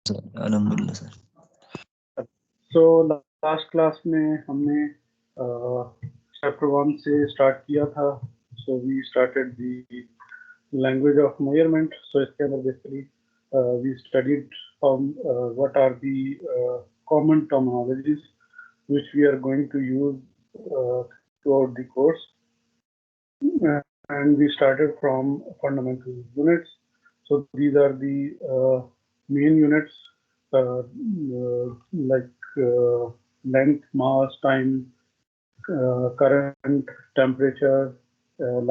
Sir अलहमदुलिल्लाह sir. So last class में हमने चैप्टर 1 से स्टार्ट किया था. So we started the language of measurement. So इसके अंदर basically we studied what are the common terminologies which we are going to use throughout the course. And we started from fundamental units. So these are the main units like length, mass, time, current, temperature,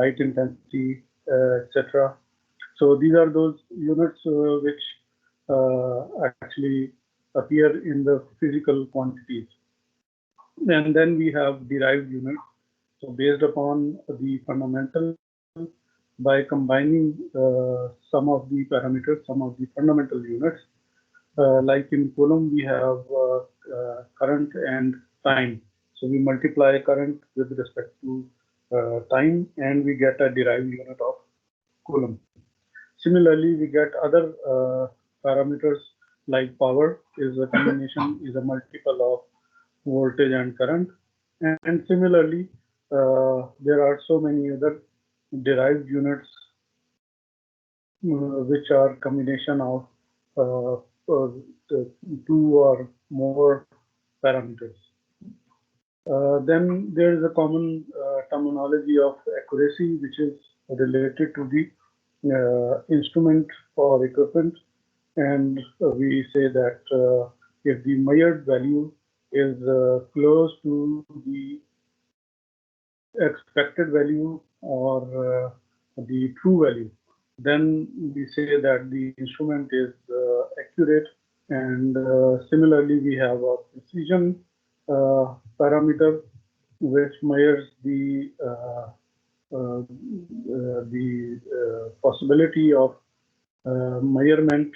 light intensity, etc. So these are those units which actually appear in the physical quantities. And then we have derived units. So based upon the fundamental, by combining some of the parameters, some of the fundamental units, like in Coulomb, we have current and time. So we multiply current with respect to time, and we get a derived unit of Coulomb. Similarly, we get other parameters like power is a combination, is a multiple of voltage and current. And similarly, there are so many other derived units which are combination of uh, two or more parameters. Then there is a common terminology of accuracy, which is related to the instrument or equipment. And we say that if the measured value is close to the expected value or the true value, then we say that the instrument is accurate. And similarly, we have a precision parameter which measures the possibility of measurement,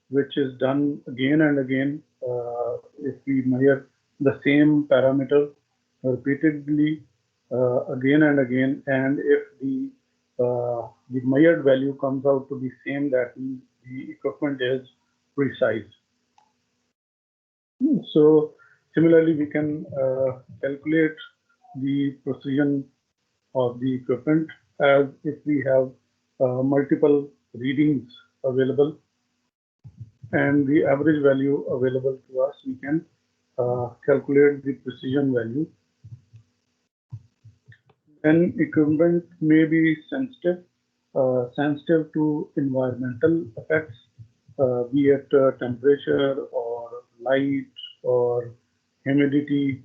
which is done again and again. If we measure the same parameter repeatedly again and again, and if the measured value comes out to be same, that means the equipment is precise. So similarly, we can calculate the precision of the equipment as if we have multiple readings available and the average value available to us, we can calculate the precision value. Then equipment may be sensitive to environmental effects, be it temperature or light or humidity.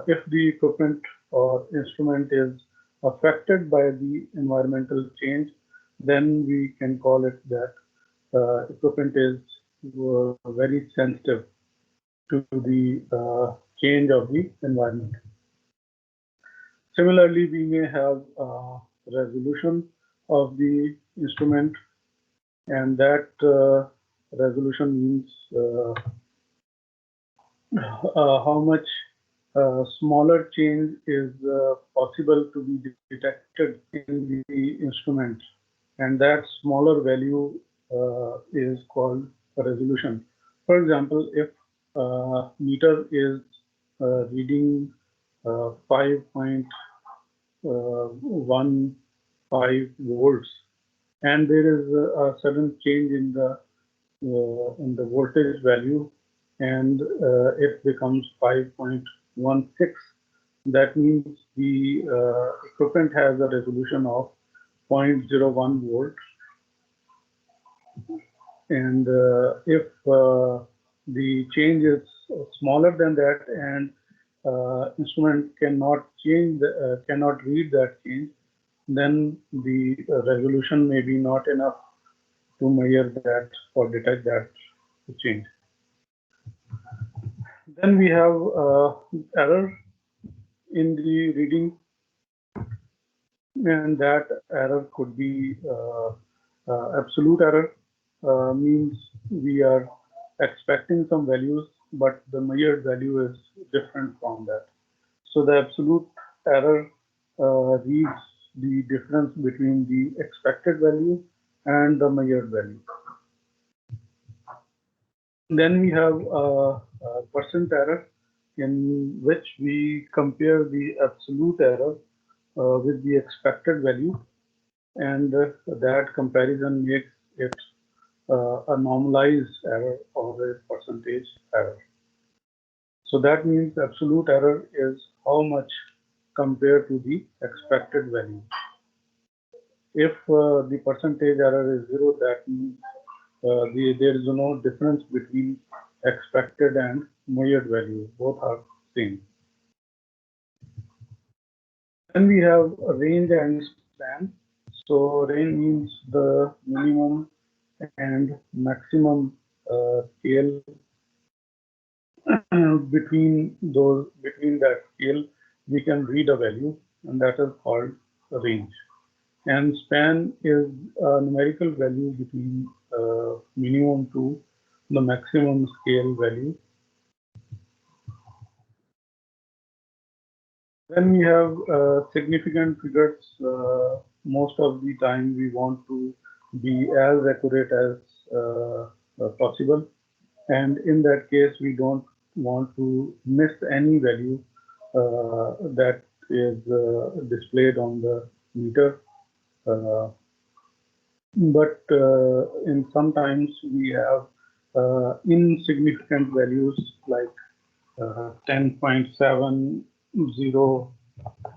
If the equipment or instrument is affected by the environmental change, then we can call it that equipment is very sensitive to the change of the environment. Similarly, we may have resolution of the instrument, and that resolution means how much smaller change is possible to be detected in the instrument, and that smaller value is called resolution. For example, if meter is reading 5.15 volts, and there is a sudden change in the voltage value, and it becomes 5.16. That means the equipment has a resolution of 0.01 volt, and if the change is smaller than that, and instrument cannot read that change, then the resolution may be not enough to measure that or detect that change. Then we have error in the reading, and that error could be absolute error, means we are expecting some values, but the measured value is different from that. So the absolute error reads the difference between the expected value and the measured value. Then we have a percent error, in which we compare the absolute error with the expected value, and that comparison makes it a normalized error or a percentage error. So that means absolute error is how much compared to the expected value. If the percentage error is zero, that means there is no difference between expected and measured value. Both are same. Then we have a range and span. So range means the minimum and maximum scale between that scale we can read a value, and that is called a range. And span is a numerical value between minimum to the maximum scale value. Then we have significant figures. Most of the time we want to be as accurate as possible, and in that case we don't want to miss any value that is displayed on the meter. But in sometimes we have insignificant values like 10.70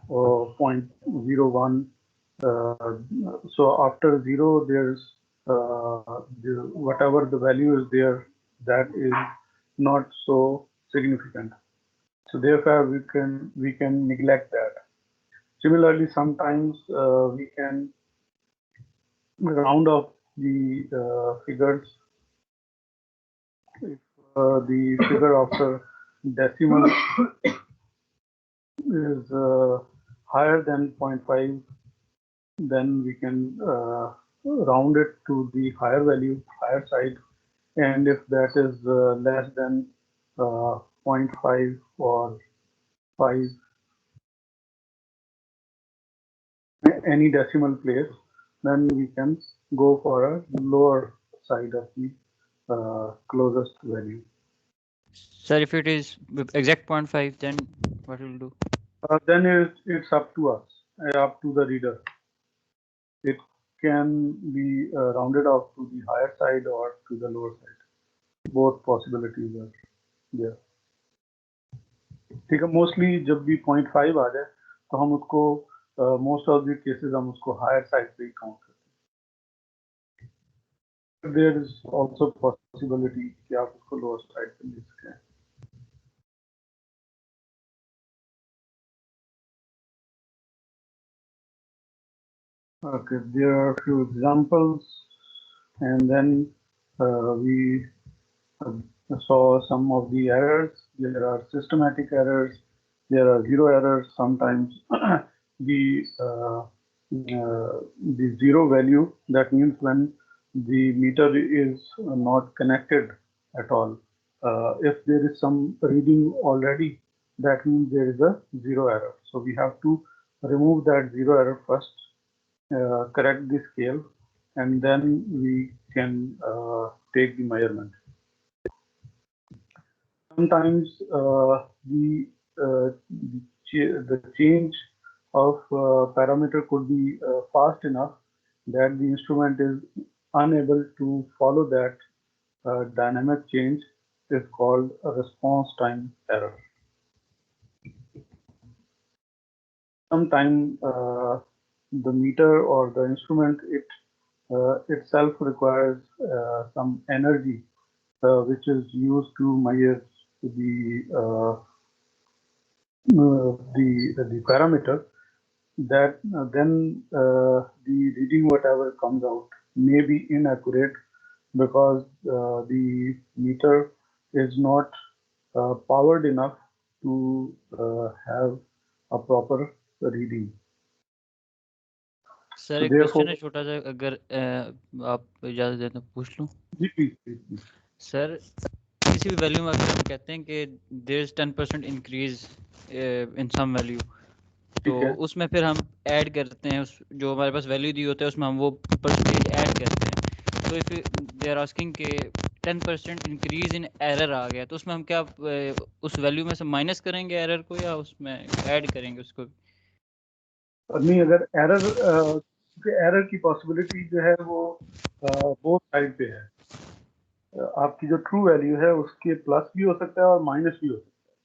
or 0.01. So after zero, there's whatever the value is there, that is not so significant. So therefore, we can neglect that. Similarly, sometimes we can round up the figures. If the figure after decimal is higher than 0.5, then we can round it to the higher value, higher side. And if that is less than 0.5 or 5, any decimal place, then we can go for a lower side of the closest value. Sir, if it is exact 0.5, then what will do? Then it's up to us, up to the reader. It can be rounded off to the higher side or to the lower side. Both possibilities are there. ठीक है, mostly जब भी 0.5 आ जाए तो हम उसको most of the cases हम उसको हायर साइड पे ही काउंट करते हैं. देयर इज आल्सो पॉसिबिलिटी कि आप उसको लोअर साइड पे ले सकें. Okay, there are a few examples, and then we saw some of the errors. There are systematic errors. There are zero errors. Sometimes the zero value, that means when the meter is not connected at all. If there is some reading already, that means there is a zero error. So we have to remove that zero error first, correct the scale, and then we can take the measurement. Sometimes the change of parameter could be fast enough that the instrument is unable to follow that dynamic change. Is called a response time error. Sometimes the meter or the instrument itself requires some energy which is used to measure the parameter, that then the reading whatever comes out may be inaccurate because the meter is not powered enough to have a proper reading. Sir एक question है छोटा सा, अगर आप इजाजत दें तो पूछ लूं. जी प्लीज. सर किसी भी वैल्यू में अगर हम कहते हैं कि there is 10% increase in some value, तो उसमें फिर हम ऐड करते हैं उस जो हमारे पास वैल्यू दी होती है उसमें हम वो परसेंटेज ऐड करते हैं. तो इफ दे आर आस्किंग के 10% इंक्रीज इन एरर आ गया, तो उसमें हम क्या उस वैल्यू में से माइनस करेंगे एरर को, या उसमें ऐड करेंगे उसको? नहीं, अगर एरर की पॉसिबिलिटी जो है वो बोथ साइड पे है। आपकी जो ट्रू वैल्यू है उसके प्लस भी हो सकता है और माइनस भी हो सकता है,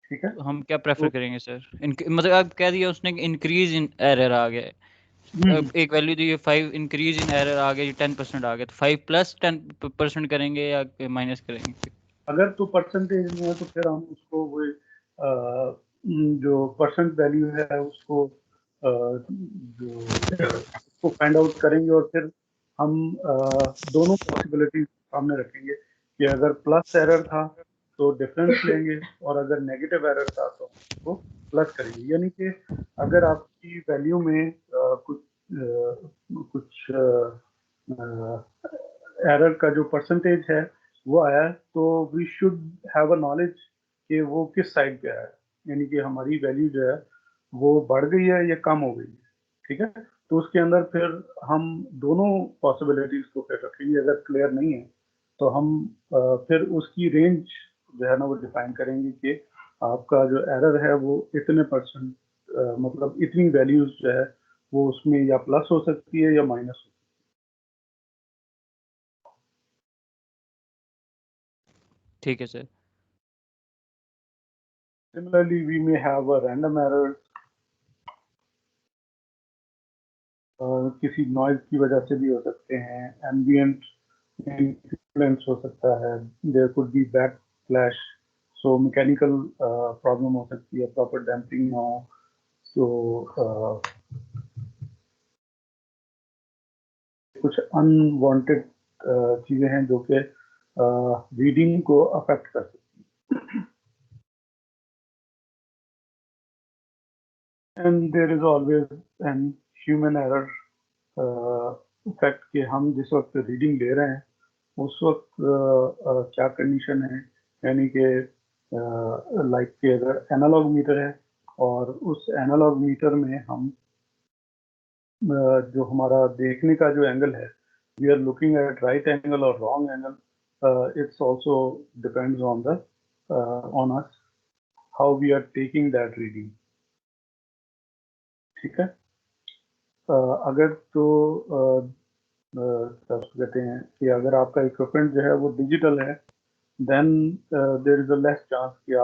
ठीक है। तो हम क्या प्रेफर तो करेंगे सर? मतलब आप कह दिया उसने कि इंक्रीज इन एरर आ गया है, एक वैल्यू दी है 5, इंक्रीज इन एरर आ गया 10% आ गया, तो 5 प्लस 10% करेंगे या माइनस करेंगे? अगर तो परसेंटेज में है तो फिर हम उसको वो जो परसेंट वैल्यू है उसको जो उसको फाइंड आउट करेंगे और फिर हम दोनों पॉसिबिलिटी सामने रखेंगे कि अगर प्लस एरर था तो डिफरेंस लेंगे और अगर नेगेटिव एरर था तो उसको प्लस करेंगे। यानी कि अगर आपकी वैल्यू में कुछ एरर का जो परसेंटेज है वो आया है, तो we should have a knowledge कि वो किस साइड पे आया है, यानी कि हमारी वैल्यू जो है वो बढ़ गई है या कम हो गई है, ठीक है। तो उसके अंदर फिर हम दोनों पॉसिबिलिटीज को फिर रखेंगे। अगर क्लियर नहीं है तो हम फिर उसकी रेंज जो है ना वो डिफाइन करेंगे कि आपका जो एरर है वो इतने परसेंट, मतलब इतनी वैल्यूज जो है वो उसमें या प्लस हो सकती है या माइनस हो। ठीक है sir. Similarly, we may have a random error, किसी नॉइज की वजह से भी हो सकते हैं, एम्बियंट इन्फ्लुएंस हो सकता है, there could be back flash, so mechanical problem हो सकती है, प्रॉपर डैम्पिंग ना हो, तो कुछ अनवांटेड चीजें हैं जो कि रीडिंग को अफेक्ट कर सकती हैं। And there is always an human error, fact कि हम जिस वक्त रीडिंग ले रहे हैं उस वक्त क्या कंडीशन है, यानी कि लाइक कि अगर एनालॉग मीटर है और उस एनालॉग मीटर में हम जो हमारा देखने का जो एंगल है, we are looking at right angle और wrong angle, it's also depends on the on us how we are taking that reading, ठीक है। अगर तो क्या कहते हैं कि अगर आपका इक्विपमेंट जो है वो डिजिटल है, then there is a less chance कि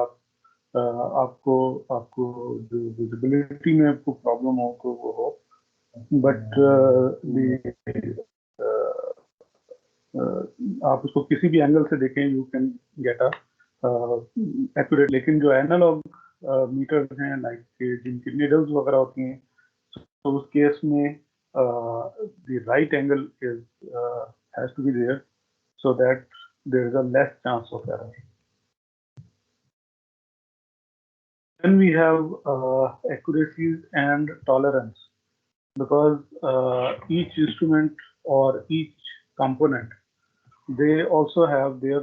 आपको आपको जो विजिबिलिटी में आपको प्रॉब्लम हो तो वो हो, बट आप उसको किसी भी एंगल से देखें you can get a accurate. लेकिन जो एनालॉग मीटर्स हैं लाइक जिनकी नीडल्स वगैरह होती हैं, तो उस केस में the right angle is has to be there so that there is a less chance of error. Then we have accuracies and tolerance, because each instrument or each component, they also have their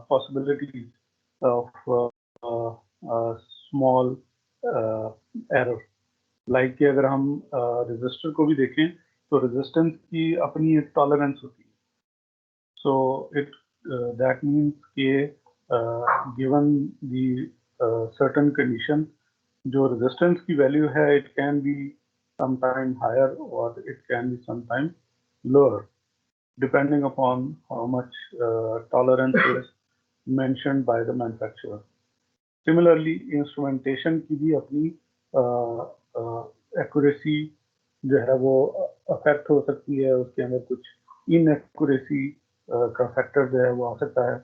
possibilities of small error. Like कि अगर हम resistor को भी देखें तो resistance की अपनी एक tolerance होती है. So it that means कि given the certain condition, जो resistance की value है it can be sometime higher or it can be sometime lower depending upon how much tolerance is mentioned by the manufacturer. Similarly, instrumentation की भी अपनी accuracy जो है वो affect हो सकती है, उसके अंदर कुछ inaccuracy का factor जो है वो आ सकता है,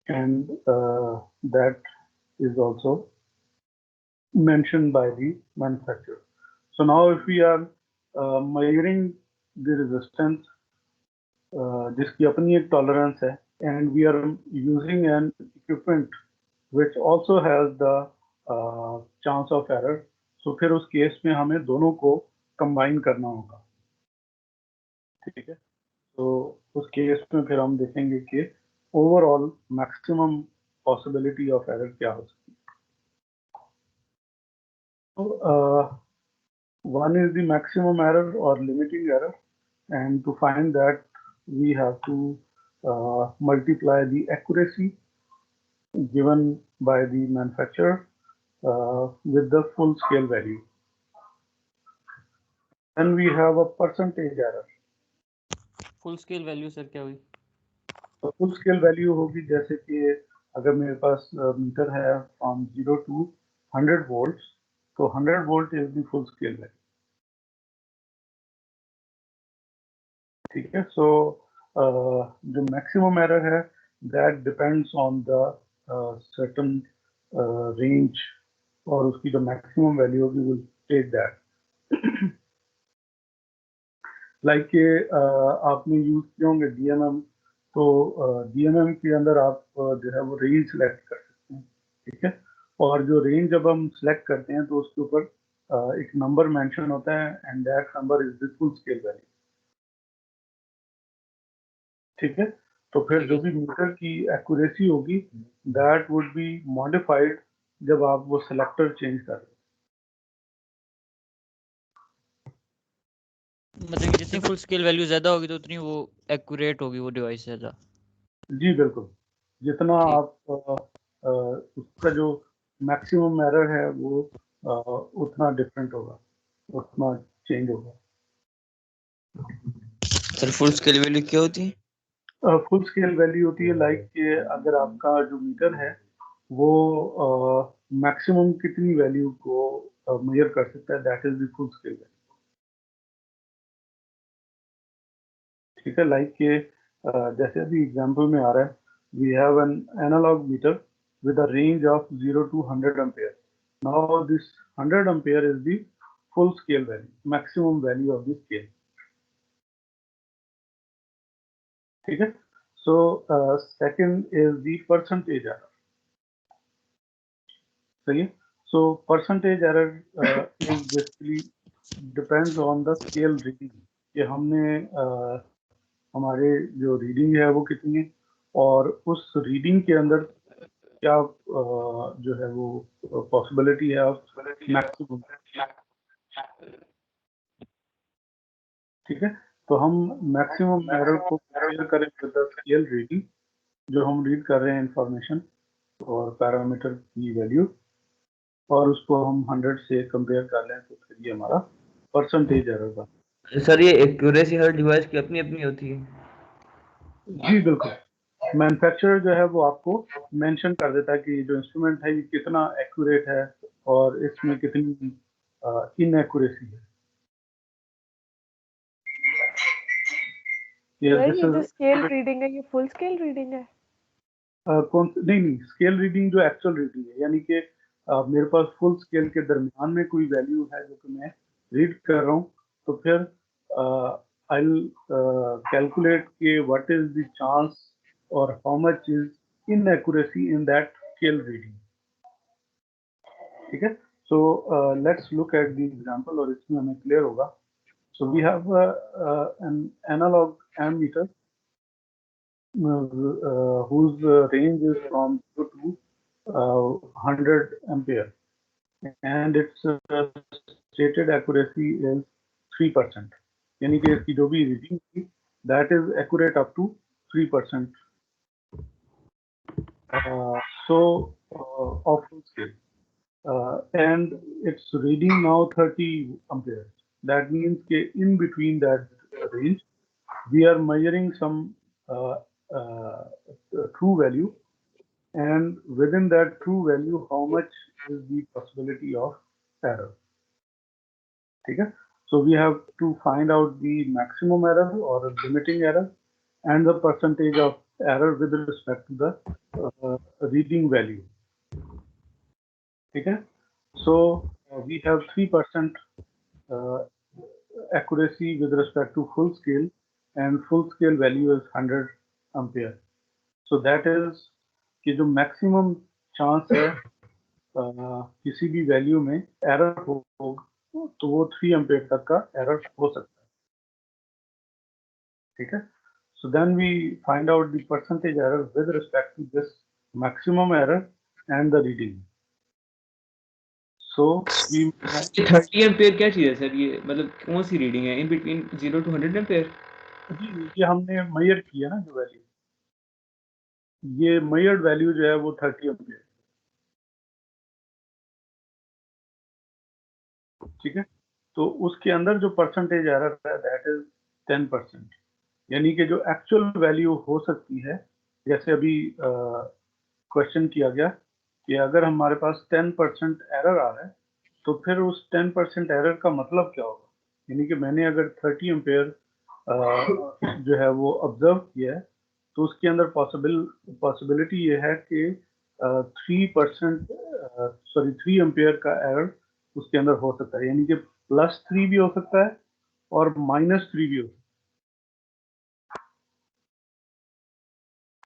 and that is also mentioned by the manufacturer. So now if we are measuring the resistance जिसकी अपनी एक टॉलरेंस है, and we are using an equipment which also has the chance of error, so फिर उस case में हमें दोनों को कंबाइन करना होगा, ठीक है। तो उस केस में फिर हम देखेंगे कि overall maximum possibility of error क्या हो सकती है। तो one is the maximum error or limiting error, and to find that we have to multiply the accuracy given by the manufacturer with the full scale value. Then we have a percentage error. Full scale value sir क्या हुई? तो full scale value होगी जैसे कि अगर मेरे पास metre है from 0 to 100 volts, तो 100 volt is the full scale value. ठीक है, so जो maximum error है that depends on the certain range, और उसकी जो maximum value होगी will take that. like आपने यूज किए होंगे DMM, तो DMM के अंदर आप जो है वो रेंज सेलेक्ट कर सकते हैं, ठीक है, और जो रेंज जब हम सेलेक्ट करते हैं तो उसके ऊपर एक नंबर मेंशन होता है and that number is the full scale value, ठीक है। तो फिर जो भी मीटर की एक्यूरेसी होगी दैट वुड बी मॉडिफाइड जब आप वो सेलेक्टर चेंज कर रहे हैं। मतलब कि जितनी फुल स्केल वैल्यू ज्यादा होगी तो उतनी वो एक्यूरेट होगी वो डिवाइस ज्यादा। जी बिल्कुल, जितना आप उसका जो मैक्सिमम एरर है वो उतना डिफरेंट होगा, उतना चेंज होगा। सर फुल स्केल वैल्यू क्या होती है? फुल स्केल वैल्यू होती है लाइक कि अगर आपका जो मीटर है वो मैक्सिमम कितनी वैल्यू को मेजर कर सकता है, that is the full scale value, ठीक है। लाइक कि जैसे अभी एग्जांपल में आ रहा है, we have an analogue meter with a range of 0 to 100 ampere. Now this 100 ampere is the full scale value, maximum value of the scale. ठीक है, so second is the percentage error. सही है, so percentage error is basically depends on the scale reading, कि हमने हमारे जो reading है वो कितनी है और उस रीडिंग के अंदर क्या जो है वो पॉसिबिलिटी है ऑफ मैक्सिमम, ठीक है। तो हम मैक्सिमम एरर को कंपेयर करें विद द स्केल रीडिंग जो हम रीड कर रहे हैं इंफॉर्मेशन और पैरामीटर की वैल्यू, और उसको हम 100 से कंपेयर कर लें तो फिर ये हमारा परसेंटेज एरर का। सर ये एक्यूरेसी हर डिवाइस की अपनी अपनी होती है? जी बिल्कुल, मैन्युफैक्चरर जो है वो आपको मेंशन कर देता है कि जो इंस्ट्रूमेंट है ये कितना एक्यूरेट है और इसमें कितनी इनएक्यूरेसी है। ये जो स्केल रीडिंग है ये फुल स्केल रीडिंग है? नहीं, स्केल रीडिंग जो एक्चुअल रीडिंग है, यानी कि मेरे पास फुल स्केल के दरमियान में कोई वैल्यू है जो कि मैं रीड कर रहा हूँ, तो फिर आई विल कैलकुलेट के व्हाट इज द चांस और how much is inaccuracy in that scale reading, ठीक है। So let's look at the example और इसमें हमें क्लियर होगा। So we have an analogue ammeter whose range is from 0 to 100 ampere and its stated accuracy is 3%, यानी कि इसकी जो भी रीडिंग थी that is accurate up to 3%. So of full scale, and it's reading now 30 ampere. That means कि in between that range we are measuring some true value, and within that true value how much is the possibility of error, ठीक है। So we have to find out the maximum error or limiting error and the percentage of error with respect to the reading value, ठीक है। So we have 3% accuracy with respect to full scale and full scale value is 100 ampere. So that is कि जो maximum chance है किसी भी value में error हो तो वो 3 एम्पेयर तक का एरर हो सकता है, ठीक है। So then we find out the percentage error with respect to this maximum error and the reading. So we 30 ampere क्या चीज है सर? ये मतलब कौन सी रीडिंग है इन बिटवीन 0 to 100 एम्पेयर? जी ये हमने मेजर किया ना जो वैल्यू, ये मेजर्ड वैल्यू जो है वो 30 एम्पियर, ठीक है। तो उसके अंदर जो परसेंटेज एरर है दैट इज 10%, यानी कि जो एक्चुअल वैल्यू हो सकती है, जैसे अभी क्वेश्चन किया गया कि अगर हमारे पास 10% एरर आ रहा है तो फिर उस 10% एरर का मतलब क्या होगा, यानी कि मैंने अगर 30 एम्पेयर जो है वो ऑब्जर्व किया है तो उसके अंदर पॉसिबिलिटी ये है कि 3% सॉरी 3 एम्पेयर का एरर उसके अंदर हो सकता है, यानी कि +3 भी हो सकता है और -3 भी हो सकता है,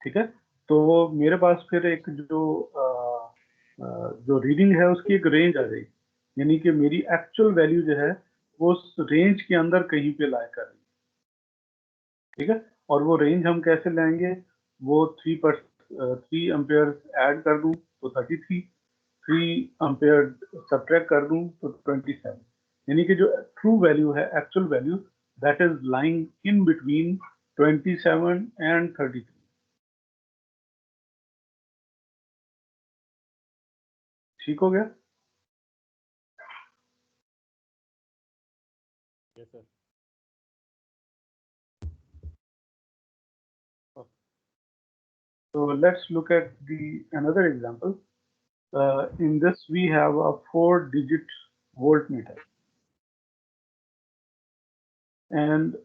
ठीक है। तो मेरे पास फिर एक जो रीडिंग है उसकी एक रेंज आ जाएगी, यानी कि मेरी एक्चुअल वैल्यू जो है वो उस रेंज के अंदर कहीं पे लाई कर रही है, ठीक है। और वो रेंज हम कैसे लाएंगे, वो 3 एम्पेयर ऐड कर दूं तो 33, 3 एम्पेयर सब्ट्रैक्ट कर दूं तो 27, यानी कि जो ट्रू वैल्यू है, actual value, that is lying in between 27 and 33। ठीक हो गया? Yes, sir. So let's look at another example. In this we have a 4-digit voltmeter, and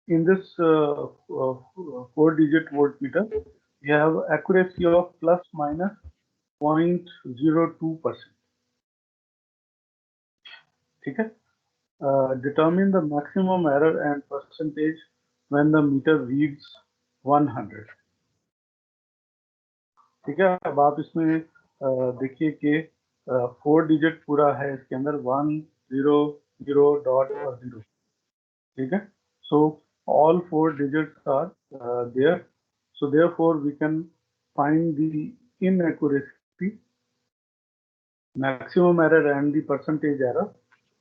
in this 4-digit voltmeter we have accuracy of ±0.02%, ठीक है। Determine the maximum error and percentage when the meter reads 100, ठीक है। अब आप इसमें देखिए कि 4 digit पूरा है, इसके अंदर 1 0 0 डॉट और 0, ठीक है। So all 4 digits are there, so therefore we can find the inaccuracy, maximum error and the percentage error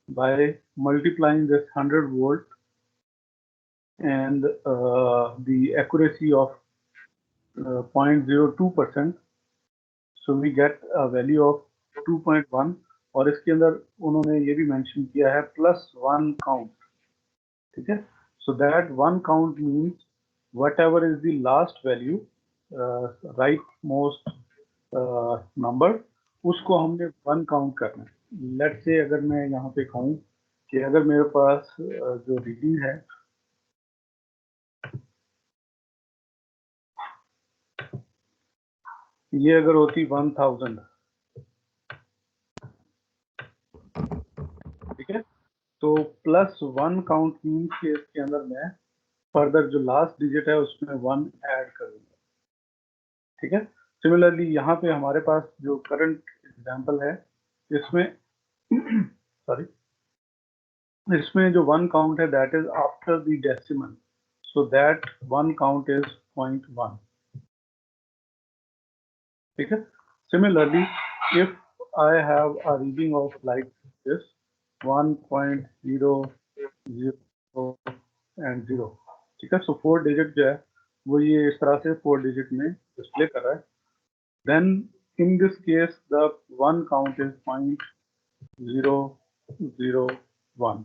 by multiplying this 100 volt and the accuracy of 0.02%, so we get a value of 2.1, और इसके अंदर उन्होंने ये भी mention किया है +1 count, ठीक है। So that 1 count means whatever is the last value, right most number, उसको हमने 1 काउंट करना है। लेट्स से अगर मैं यहाँ पे कहूँ कि अगर मेरे पास जो रीडिंग है ये अगर होती 1000, ठीक है, तो +1 काउंट मीन्स के इसके अंदर मैं फर्दर जो लास्ट डिजिट है उसमें 1 ऐड करूंगा, ठीक है। सिमिलरली यहाँ पे हमारे पास जो करंट एग्जांपल है इसमें सॉरी, इसमें जो 1 काउंट है that is after the decimal, so that 1 count is 0.1, ठीक है। Similarly if I have a reading of like this 1.0 0 and 0, ठीक है। सो 4 डिजिट जो है वो ये इस तरह से 4 डिजिट में डिस्प्ले कर रहा है, then in this case the 1 count is 0.001,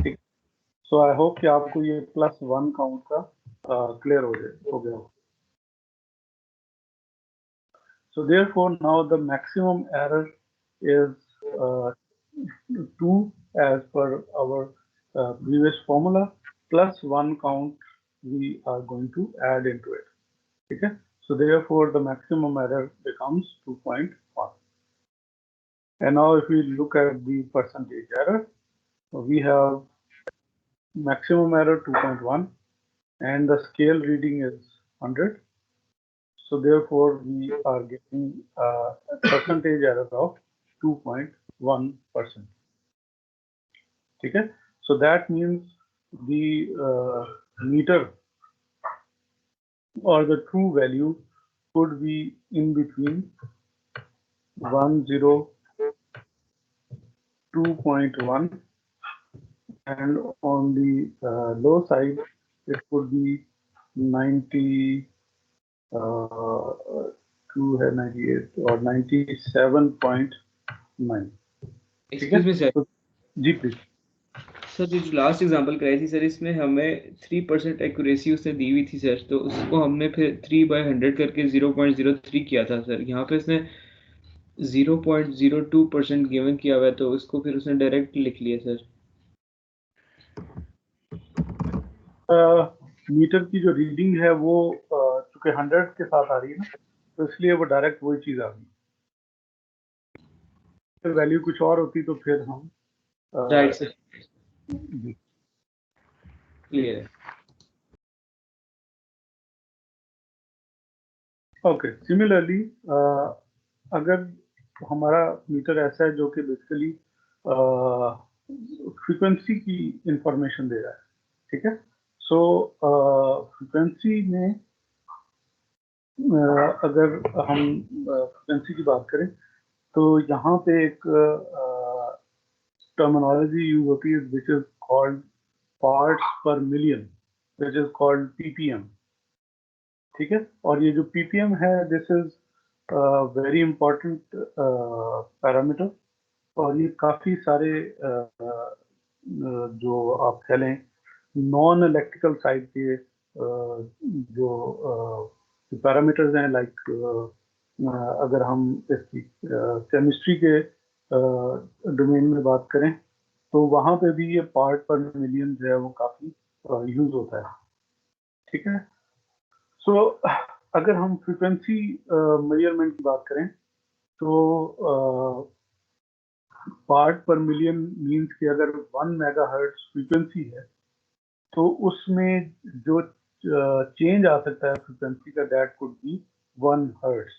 ठीक। सो आई होप कि आपको ये +1 काउंट का क्लियर हो गया। So therefore now the maximum error is 2 as per our previous formula, +1 count we are going to add into it, ठीक है। So therefore the maximum error becomes 2.1. And now if we look at the percentage error, we have maximum error 2.1 and the scale reading is 100. So therefore we are getting a percentage error of 2.1%. Okay, so that means the meter or the true value could be in between 102.1 and on the low side it could be 92 है 98 और 97.9. Excuse me sir, तो जी please. Sir जो last example कराई थी sir, इसमें हमें 3% accuracy उसने दी हुई थी सर, तो उसको हमने फिर 3/100 करके 0.03 किया था सर. यहाँ पे इसने 0.02% गिवन किया हुआ है, तो उसको फिर उसने डायरेक्ट लिख लिया सर. मीटर की जो रीडिंग है वो चूंकि 100 के साथ आ रही है ना, तो इसलिए वो डायरेक्ट वही चीज आ गई. फिर वैल्यू कुछ और होती तो फिर हम राइट सर, जी. क्लियर है. ओके. सिमिलरली अगर हमारा मीटर ऐसा है जो कि बेसिकली फ्रीक्वेंसी की इंफॉर्मेशन दे रहा है, ठीक है. सो फ्रीक्वेंसी में अगर हम फ्रीक्वेंसी की बात करें तो यहाँ पे एक टर्मिनोलॉजी यूज होती है विच इज कॉल्ड पार्ट्स पर million, which is called ppm. ठीक है. और ये जो पीपीएम है this is very important parameter, और ये काफी सारे जो आप कह लें नॉन इलेक्ट्रिकल साइड के जो पैरामीटर्स हैं, लाइक अगर हम इसकी केमिस्ट्री के डोमेन में बात करें तो वहाँ पे भी ये पार्ट पर मिलियन जो है वो काफी यूज होता है. ठीक है. सो अगर हम फ्रीक्वेंसी मेजरमेंट की बात करें तो पार्ट पर मिलियन मींस कि अगर 1 मेगाहर्ट्ज फ्रीक्वेंसी है तो उसमें जो चेंज आ सकता है फ्रीक्वेंसी का दैट कुड बी 1 हर्ट्ज.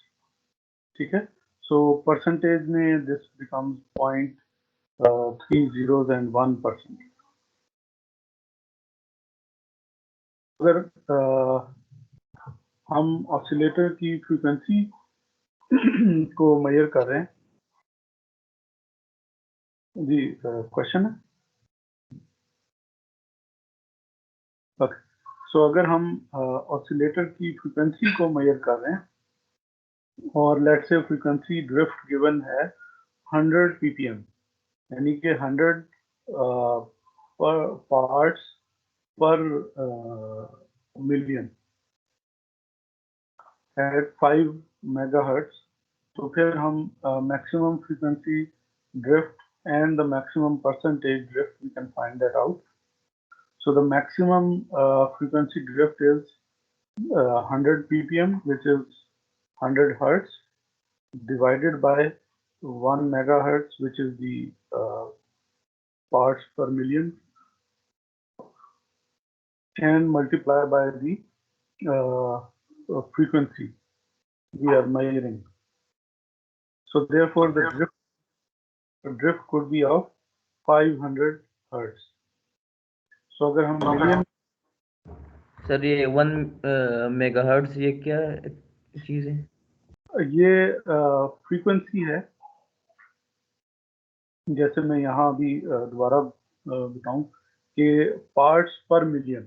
ठीक है. सो परसेंटेज में दिस बिकम्स 0.30 and 1%. अगर हम ऑसिलेटर की फ्रीक्वेंसी को मेजर कर रहे हैं जी. क्वेश्चन है. ओके. सो अगर हम ऑसिलेटर की फ्रीक्वेंसी को मेजर कर रहे हैं और let's say frequency drift given है 100 ppm, यानी कि 100 पर पार्ट्स पर मिलियन एट 5 मेगाहर्ट्ज. तो फिर हम maximum frequency drift and the maximum percentage drift, we can find that out. So the maximum frequency drift is 100 ppm, which is 100 hertz, divided by 1 megahertz, which is the parts per million, and multiply by the frequency we are measuring. So therefore the drift could be of 500 hertz. So अगर हम million. Sir ये 1 megahertz ये क्या चीज है? ये frequency है. जैसे मैं यहाँ अभी दोबारा बताऊं कि पार्ट्स पर मिलियन.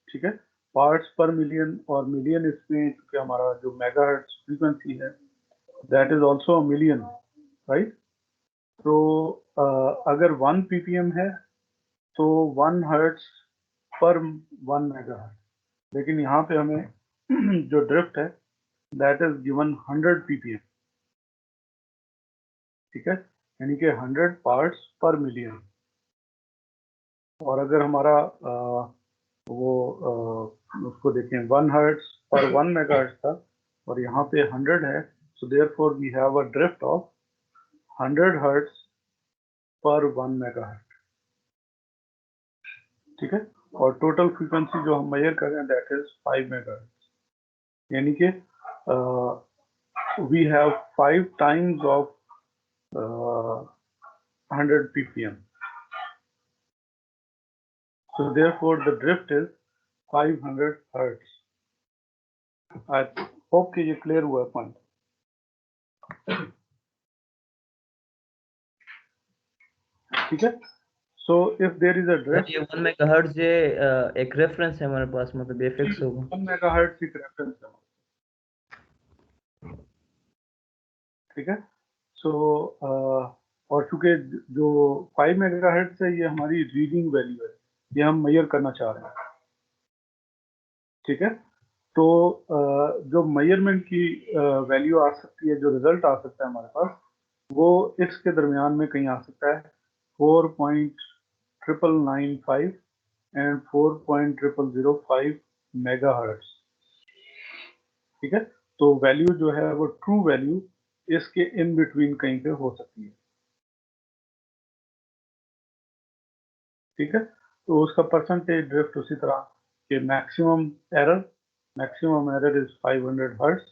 ठीक है. पार्ट्स पर मिलियन, और मिलियन इसमें क्योंकि हमारा जो मेगाहर्ट्ज फ्रीक्वेंसी है that is also a million, right. तो अगर 1 ppm है तो 1 हर्ट्ज पर 1 मेगाहर्ट्ज, लेकिन यहाँ पे हमें जो ड्रिफ्ट है दैट इज गिवन 100 ppm. ठीक है. यानी कि 100 पार्ट्स पर मिलियन. और अगर हमारा उसको देखें 1 हर्ट्ज पर 1 मेगाहर्ट्ज था और यहाँ पे 100 है, so therefore we have a drift of 100 hertz पर 1 मेगाहर्ट्ज. ठीक है. और टोटल फ्रीक्वेंसी जो हम मेजर कर रहे हैं दैट इज 5 मेगाहर्ट्ज, यानी कि we have 5 times of 100 ppm. So therefore the drift is 500 hertz. I hope कि ये clear हुआ पॉइंट. ठीक है। So if there is a sir drift, ये 1 मेगाहर्ट्ज ये एक रेफरेंस है हमारे पास, मतलब ये फिक्स होगा। 1 मेगाहर्ट्ज एक रेफरेंस है, ठीक है। सो और चूंकि जो 5 मेगाहर्ट्ज है ये हमारी रीडिंग वैल्यू है, ये हम मेजर करना चाह रहे हैं, ठीक है। तो जो मेजरमेंट की वैल्यू आ सकती है, जो रिजल्ट आ सकता है हमारे पास, वो इसके दरमियान में कहीं आ सकता है 4.995 एंड 4.0005 मेगाहर्ट्ज, ठीक है। तो वैल्यू जो है वो ट्रू वैल्यू इसके इन बिटवीन कहीं पे हो सकती है, ठीक है। तो उसका परसेंटेज ड्रिफ्ट उसी तरह कि maximum error is 500 hertz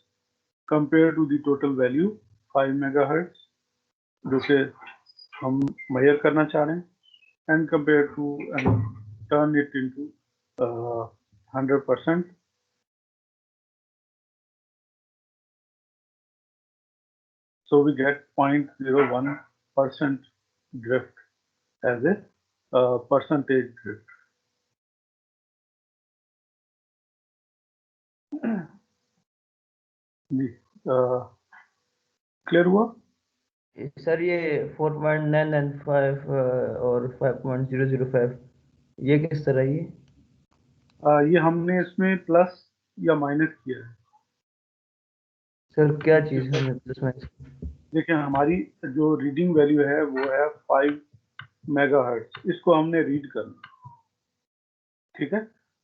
compare to the total value 5 megahertz, जो कि हम मेजर करना चाह रहे हैं, and compare to and turn it into 100%. So we get 0.01% drift as a percentage drift. जी, क्लियर हुआ? सर ये 4.995 और 5.005 ये किस तरह ये? ये हमने इसमें प्लस या माइनस किया है। सर क्या चीज़ हमने प्लस माइनस? देखिए हमारी जो रीडिंग वैल्यू है वो है 5 मेगाहर्ट्ज, इसको हमने रीड करना, ठीक है।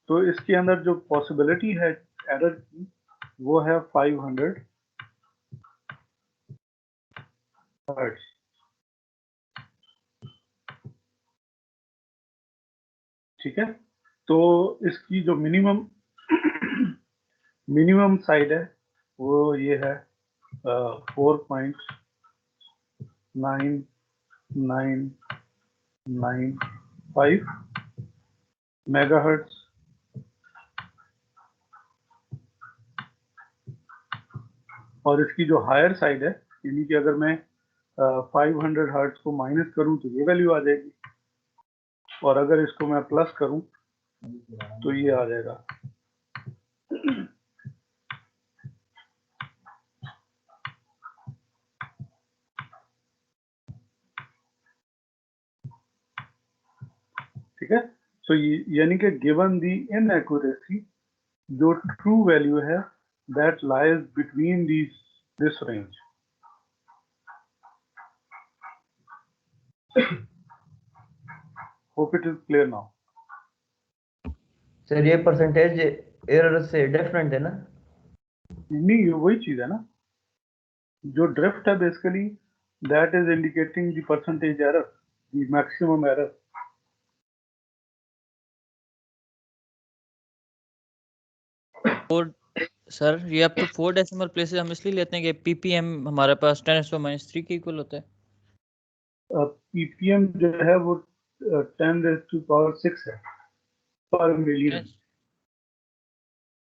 तो इसके अंदर जो पॉसिबिलिटी है एरर की वो है 500 हर्ट्ज, ठीक है। तो इसकी जो मिनिमम साइड है वो ये है 4.9995 मेगाहर्ट्ज, और इसकी जो हायर साइड है, यानी कि अगर मैं 500 हर्ट्ज को माइनस करूं तो ये वैल्यू आ जाएगी, और अगर इसको मैं प्लस करूं तो ये आ जाएगा। ठीक है। सो यानी कि गिवन दी इनएक्यूरेसी, जो ट्रू वैल्यू है that lies between this range. Hope it is clear now. Sir ये परसेंटेज एरर से डिफरेंट है ना? नहीं, ये वही चीज है ना, जो ड्रिफ्ट है basically that is indicating the percentage error, the maximum error. Sir ये अब तो 4 डेसिमल प्लेसेस हम इसलिए लेते हैं कि पीपीएम हमारे पास 10⁻³ के इक्वल होता है। पीपीएम जो है वो 10⁻6 है पर मिलियन।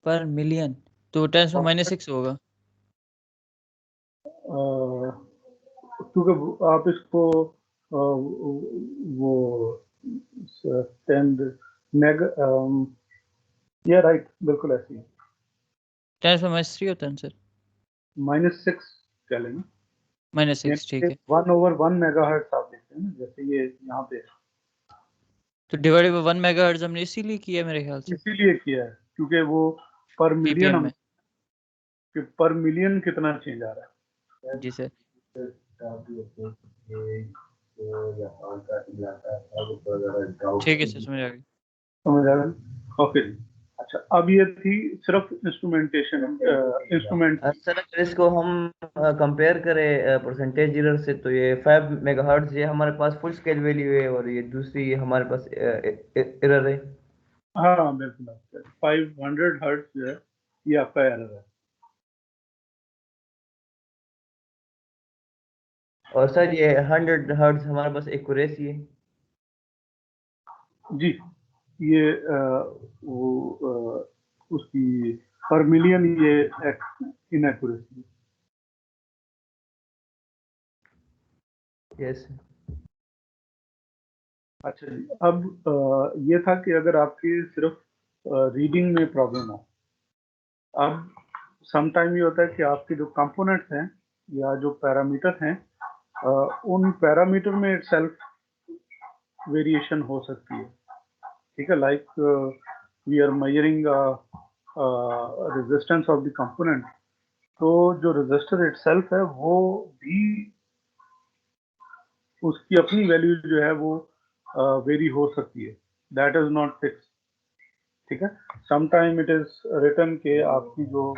पर मिलियन तो 10⁻6 होगा। क्योंकि आप इसको वो 10 मेगा, या राइट, बिल्कुल ऐसे ही 10⁻³ होता है सर, -6 कह लेंगे, -6 ठीक है। 1/1 मेगाहर्ट्ज आप देखते हैं ना, जैसे ये यहाँ पे तो डिवाइडेड बाय 1 मेगाहर्ट्ज हमने इसीलिए किया है मेरे ख्याल से इसीलिए किया है क्योंकि वो पर मिलियन पीपीएम हम में। कि पर मिलियन कितना चेंज आ रहा है। जी सर। ठीक है सर, समझ आ गई। समझ आ गया? ओके जी। अच्छा, अब ये थी सिर्फ इंस्ट्रूमेंटेशन, इंस्ट्रूमेंट। सर अगर इसको हम कंपेयर करें परसेंटेज एरर से, तो ये 5 मेगाहर्ट्ज ये हमारे पास फुल स्केल वैल्यू है और ये दूसरी हमारे पास एरर है। हाँ बिल्कुल, 500 हर्ट्ज जो है ये आपका एरर है। और सर ये 100 हर्ट्ज हमारे पास एक्यूरेसी है। जी, ये उसकी पर मिलियन ये इनएक्यूरेसी। यस। अच्छा जी, अब ये था कि अगर आपकी सिर्फ रीडिंग में प्रॉब्लम हो। अब समटाइम ये होता है कि आपके जो कंपोनेंट्स हैं या जो पैरामीटर हैं, उन पैरामीटर में इटसेल्फ वेरिएशन हो सकती है। ठीक है, like we are measuring resistance of the component, तो जो रजिस्टर इटसेल्फ है वो भी उसकी अपनी वैल्यू जो है वो वेरी हो सकती है, दैट इज नॉट फिक्स। ठीक है, समटाइम इट इज रिटन के आपकी जो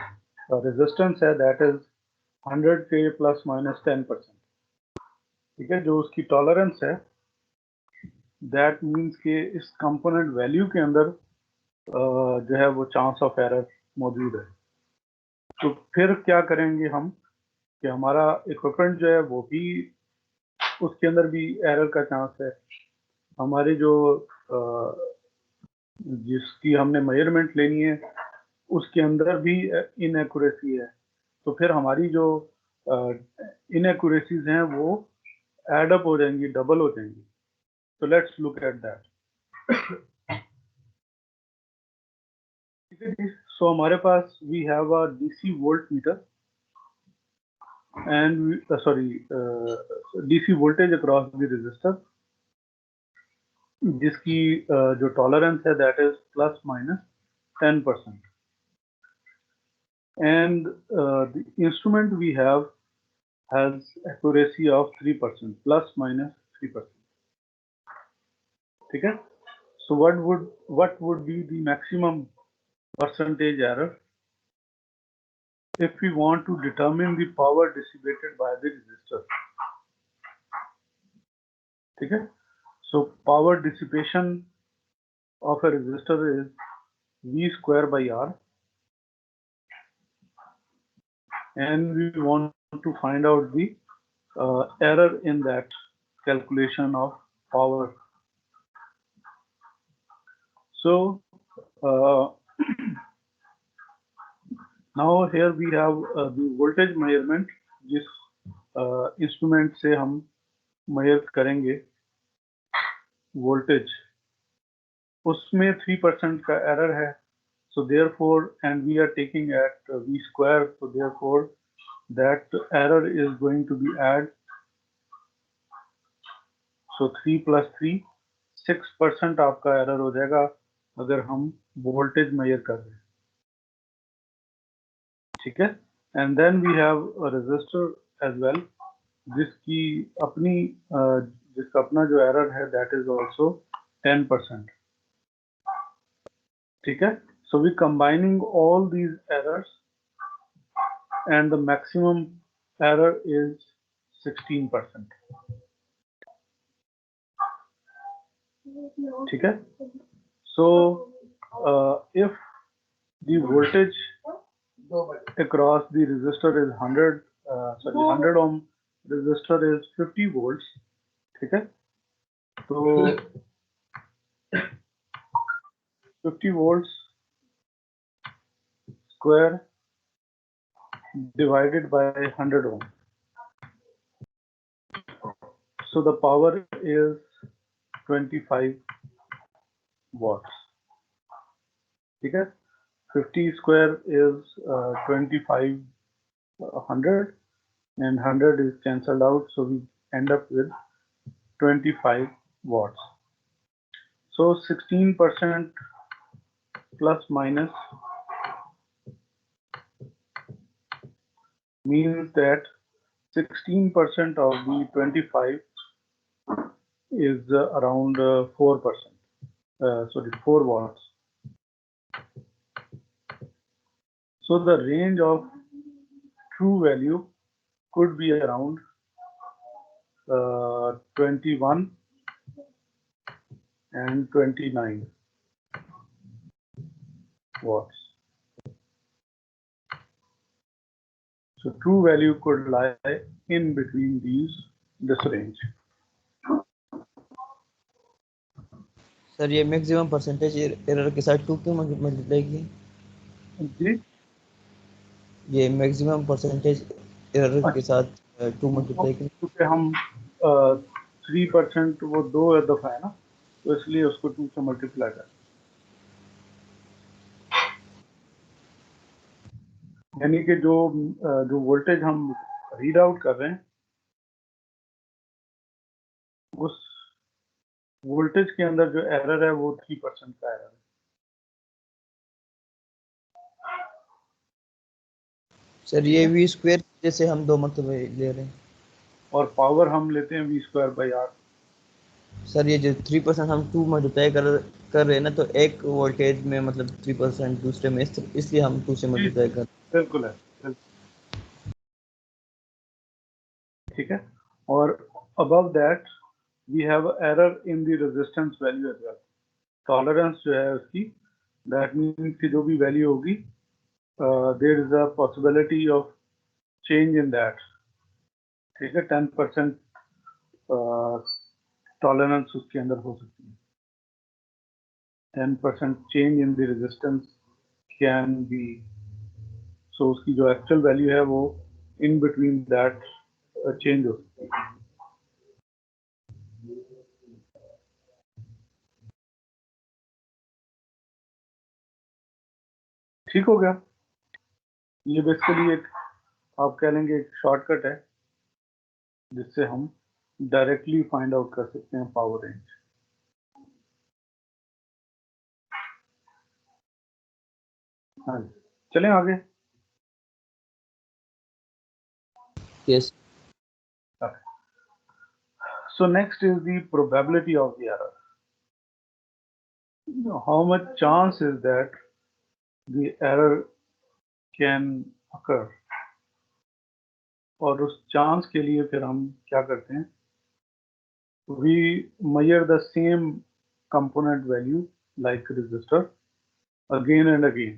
रेजिस्टेंस है दैट इज 100 के प्लस माइनस 10%। ठीक है, जो उसकी टॉलरेंस है दैट मीन्स के इस कंपोनेंट वैल्यू के अंदर जो है वो चांस ऑफ एरर मौजूद है। तो फिर क्या करेंगे हम कि हमारा इक्विपमेंट जो है वो भी उसके अंदर भी एरर का चांस है। हमारे जो जिसकी हमने मेजरमेंट लेनी है उसके अंदर भी इनएक्यूरेसी है। तो फिर हमारी जो इनएक्यूरेसीज हैं वो एड अप हो जाएंगी, डबल हो जाएंगी। तो लेट्स लुक एट दैट। ठीक है जी, सो हमारे पास we have a DC volt meter and DC voltage across the resistor, जिसकी जो टॉलरेंस है that is plus minus 10%, and the instrument we have has accuracy of 3%, plus minus 3%. ठीक है, so what would be the maximum percentage error if we want to determine the power dissipated by the resistor? ठीक है, so power dissipation of a resistor is V square by R, and we want to find out the error in that calculation of power. So now here we have the voltage measurement, जिस instrument से हम major करेंगे voltage, उसमें 3% का error है। so therefore, and we are taking at V square, so therefore that error is going to be add, so 3 plus 3 6% आपका error हो जाएगा अगर हम वोल्टेज मेजर कर रहे हैं। ठीक है, and then we have a resistor as well, जिसकी अपनी जिसका अपना जो एरर है दैट इज आल्सो 10%। ठीक है, so we combining all these errors and the maximum error is 16%. ठीक है, so if the voltage across the resistor is 100 ohm resistor is 50 volts. ठीक है, तो 50 volts square divided by 100 ohm, so the power is 25 watts. ठीक है, 50 square is 25 100 and 100 is cancelled out, so we end up with 25 watts. So 16% plus minus means that 16% of the 25 is around 4%. Sorry, 4 watts. So the range of true value could be around 21 and 29 watts. So true value could lie in between this range. Sir ये maximum percentage error के साथ 2 क्यों multiply किए? जी, ये maximum percentage error के साथ 2 multiply किए क्योंकि हम 3% वो 2 दफा है ना, तो इसलिए उसको 2 से मल्टीप्लाई करें, यानी कि जो वोल्टेज हम रीड आउट कर रहे हैं उस वोल्टेज के अंदर जो एरर है वो 3% का एरर है। सर ये वी स्क्वायर जैसे हम दो मतलब ले रहे हैं, और पावर हम लेते हैं V²/R। सर ये जो 3% हम 2 मल्टीप्लाई कर रहे हैं ना, तो एक वोल्टेज में मतलब 3%, दूसरे में इसलिए हम 2 से मल्टीप्लाई कर। बिल्कुल है, ठीक है। और above that we have error in the resistance value as well. Tolerance जो है उसकी, दैट मीन्स कि जो भी वैल्यू होगी there is a possibility of change in that, ठीक है। 10% टॉलरेंस उसके अंदर हो सकती है। 10% change in the resistance can be, so उसकी जो एक्चुअल वैल्यू है वो इन बिटवीन दैट चेंज हो सकती है। ठीक हो गया। ये बेसिकली एक, आप कह लेंगे, एक शॉर्टकट है जिससे हम डायरेक्टली फाइंड आउट कर सकते हैं पावर रेंज। हाँ जी, चलें आगे। Yes. So next is the probability of the error. How much chance is that the error can occur? और उस चांस के लिए फिर हम क्या करते हैं? We measure the same component value like resistor again and again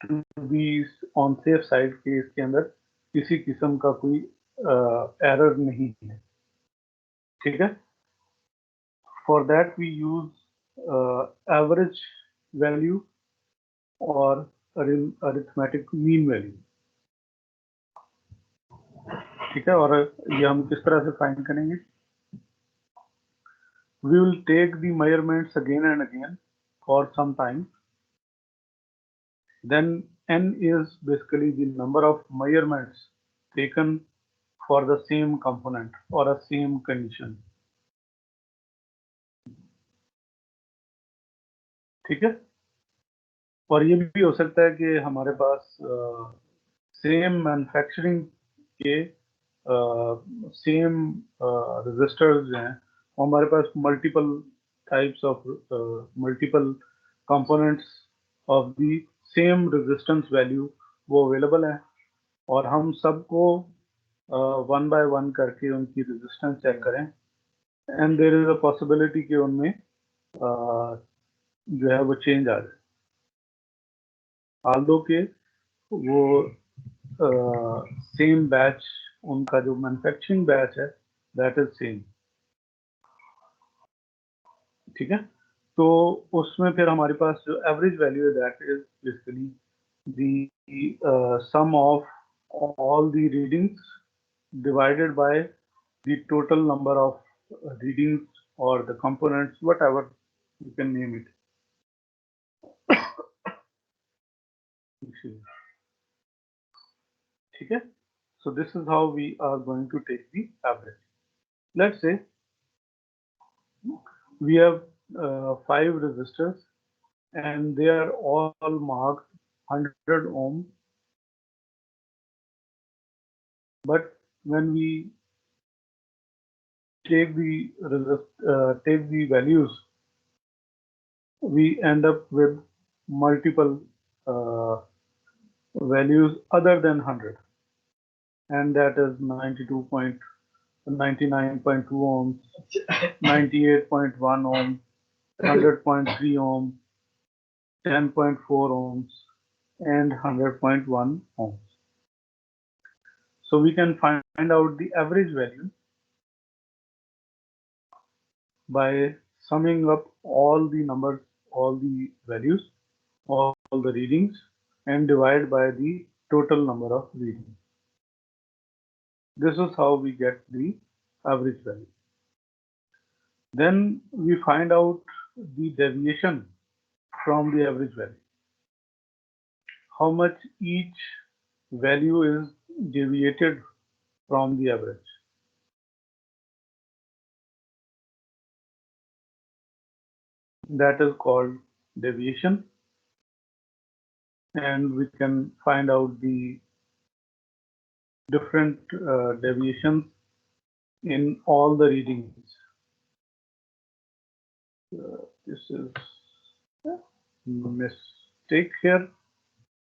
to be on safe side कि इसके अंदर किसी किस्म का कोई एरर नहीं है, ठीक है। For that we use average value और arithmetic mean value, ठीक है। और ये हम किस तरह से फाइंड करेंगे? We will take the measurements again and again for some time. Then n is basically the number of measurements taken for the same component or a same condition, ठीक है। और ये भी हो सकता है कि हमारे पास सेम मैन्युफैक्चरिंग के सेम रजिस्टर्स जो हैं, हमारे पास multiple types of multiple components of the same resistance value वो अवेलेबल है, और हम सबको वन बाय वन करके उनकी रेजिस्टेंस चेक करें, and there is a possibility कि उनमें जो है वो चेंज आ जाए, आल्दो के वो सेम बैच, उनका जो मैन्युफैक्चरिंग बैच है दैट इज सेम, ठीक है। तो उसमें फिर हमारे पास जो एवरेज वैल्यू है that is basically the sum of all the readings divided by the total number of readings or the components, whatever you can name it. ठीक है। So this is how we are going to take the average. Let's say we have 5 resistors and they are all marked 100 ohm, but when we take the values, we end up with multiple values other than 100, and that is 99.2 ohms, 98.1 ohms, 100.3 ohms, 10.4 ohms, and 100.1 ohms. So we can find out the average value by summing up all the numbers, all the values, all the readings, and divide by the total number of readings. This is how we get the average value. Then we find out the deviation from the average value. How much each value is deviated from the average. That is called deviation, and we can find out the different deviations in all the readings. This is a mistake here.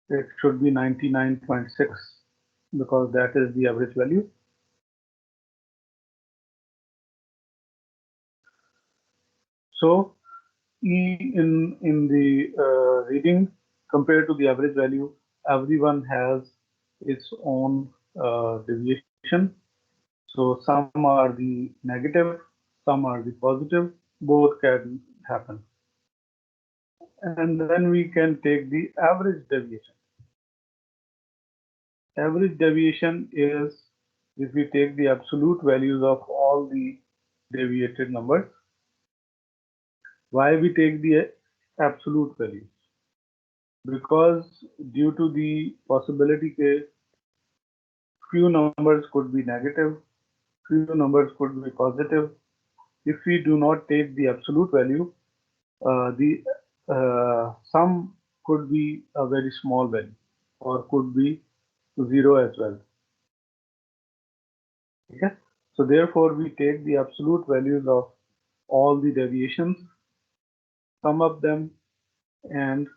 It should be 99.6 because that is the average value. So E in the reading compared to the average value, everyone has its own deviation. So some are the negative, some are the positive, both can happen. And then we can take the average deviation. Average deviation is if we take the absolute values of all the deviated numbers. Why we take the absolute values? Because due to the possibility that few numbers could be negative, few numbers could be positive. If we do not take the absolute value, the sum could be a very small value or could be 0 as well. Okay, so therefore we take the absolute values of all the deviations, sum up them, and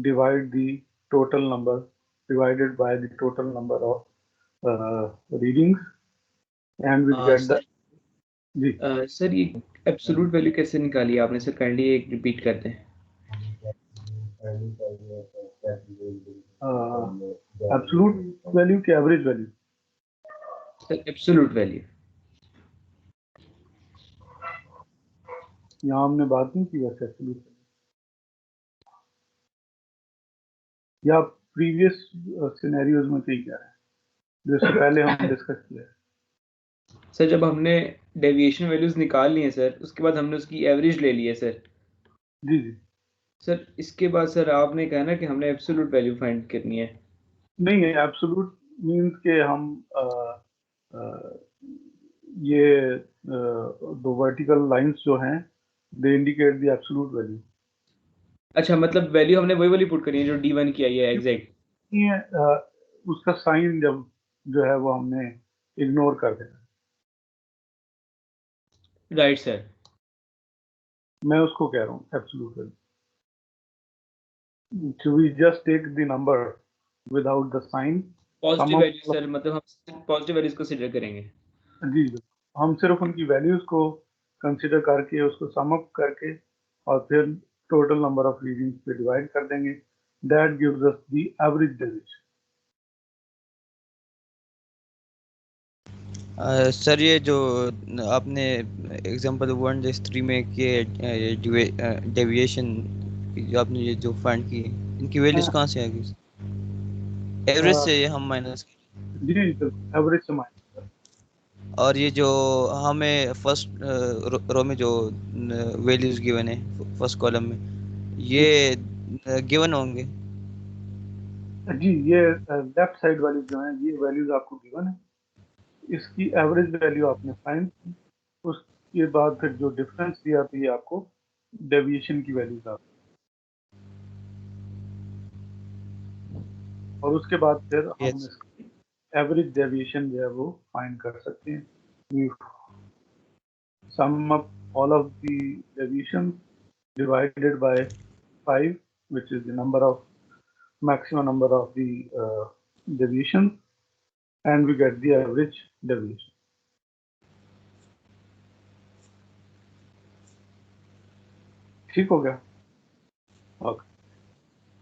divide the total number divided by the total number of readings, and we get the जी sir ये absolute value कैसे निकाली आपने sir? Kindly एक repeat करते हैं. Absolute value की average value sir absolute value यहाँ हमने बात नहीं की वैसे एब्सोल्यूट या प्रीवियस सिनेरियोज में कहीं कह रहे हैं जिससे पहले हम डिस्कस किया है. सर जब हमने डेविएशन वैल्यूज निकाल ली हैं सर, उसके बाद हमने उसकी एवरेज ले ली है सर. जी जी सर इसके बाद सर आपने कहा ना कि हमने एब्सोल्यूट वैल्यू फाइंड करनी है. नहीं है एब्सोल्यूट मींस के हम ये दो वर्टिकल लाइंस जो हैं they indicate the absolute value. अच्छा, मतलब वैल्यू हमने वही वाली पुट करनी है जो D1 की आई है एग्जैक्ट. ये उसका साइन जब जो है वो हमने इग्नोर कर देना. Right sir. मैं उसको कह रहा हूँ absolute value. So we just take the number without the sign. Positive value sir, मतलब हम पॉजिटिव वैल्यूज कंसीडर करेंगे. जी हम सिर्फ उनकी वैल्यूज को कंसीडर करके उसको सम अप करके और फिर टोटल नंबर ऑफ रीडिंग्स पे डिवाइड कर देंगे. That gives us the average deviation. Sir ये जो आपने एग्जांपल 1-3 में किए डेविएशन जो आपने ये जो फाइंड की इनकी वैल्यूज कहाँ से आ गई? एवरेज से हम माइनस. जी एवरेज से माइनस. और ये जो हमें फर्स्ट रो में जो वैल्यूज गिवन है फर्स्ट कॉलम में ये गिवन होंगे. जी ये लेफ्ट साइड वाली जो है ये वैल्यूज आपको गिवन है. इसकी एवरेज वैल्यू आपने फाइंड की. उसके बाद फिर जो डिफरेंस दिया था ये आपको डेविएशन की वैल्यूज आ. और उसके बाद फिर हम इसकी एवरेज डेविएशन जो है वो फाइंड कर सकते हैं. We sum up all of the deviations divided by 5, which is the maximum number of the deviations, and we get the average deviation. ठीक हो गया? Okay.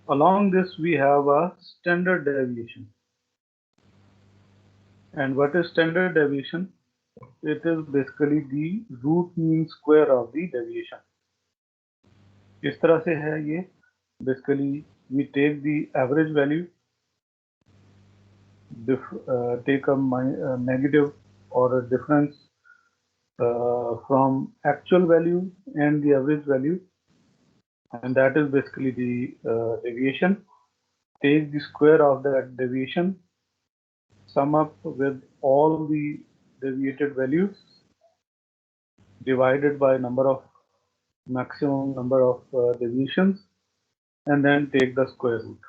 Along this we have a standard deviation. And what is standard deviation? It is basically the root mean square of the deviation. इस तरह से है ये. Basically we take the average value, take a negative or a difference from actual value and the average value, and that is basically the deviation. Take the square of that deviation, sum up with all the deviated values divided by maximum number of deviations, and then take the square root.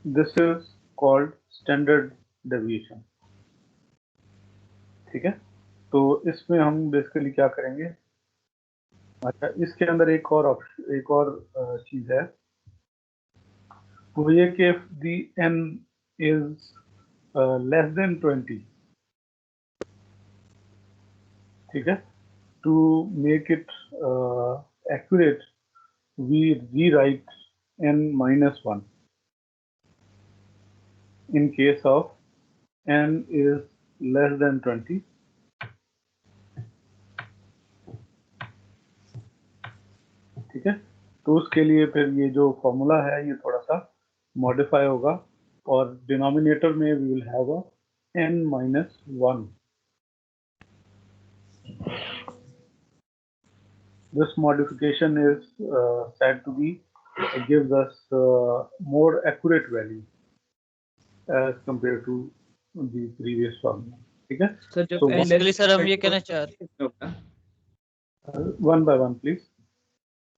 This is called standard deviation. ठीक है, तो इसमें हम basically क्या करेंगे, अच्छा इसके अंदर एक और चीज है, वो ये कि if the n is less than 20, ठीक है, to make it accurate we rewrite n minus 1 in case of n is less than 20. ठीक है, तो उसके लिए फिर ये जो फॉर्मूला है ये थोड़ा सा मॉडिफाई होगा और डिनोमिनेटर में we will have a n minus 1. This modification is said to be gives us more accurate value as compared to the previous formula. ठीक है, सर जब So, n basically less sir हम than ये 20 कहना चाह रहे किसमें होगा? one by one please.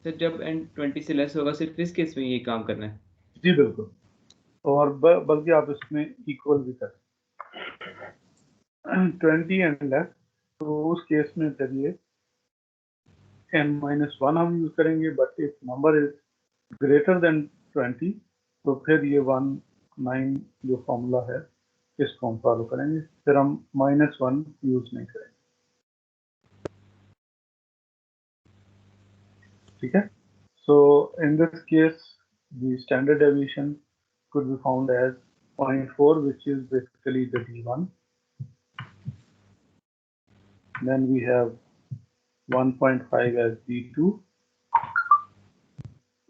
Sir जब n 20 से लेस होगा सिर्फ इस केस में ये काम करना है? जी बिल्कुल, और बल्कि आप इसमें इक्वल भी करें 20 एंड लेस, तो उस केस में चलिए n minus 1 हम यूज करेंगे, but if number is greater than 20 तो फिर ये 19 जो फॉर्मूला है इसको हम फॉलो करेंगे, फिर हम -1 यूज नहीं करेंगे. ठीक है, so in this case the standard deviation could be found as 0.4, which is basically the D1. Then we have 1.5 as D2,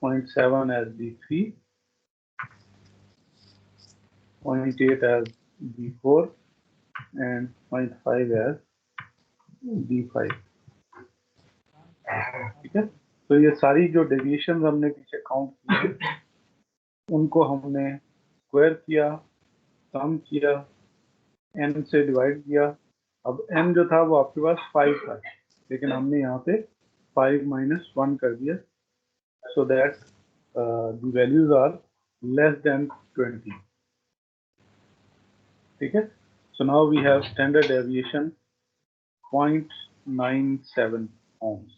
0.7 as D3, 0.8 as D4, and 0.5 as D5. ठीक है, तो ये सारी जो डेविएशन हमने पीछे काउंट किए उनको हमने स्क्वायर किया, सम किया, n से डिवाइड किया. अब n जो था वो आपके पास 5 था, लेकिन हमने यहाँ पे 5 minus 1 कर दिया, so that the values are less than 20. ठीक है, so now we have standard deviation 0.97 ohms.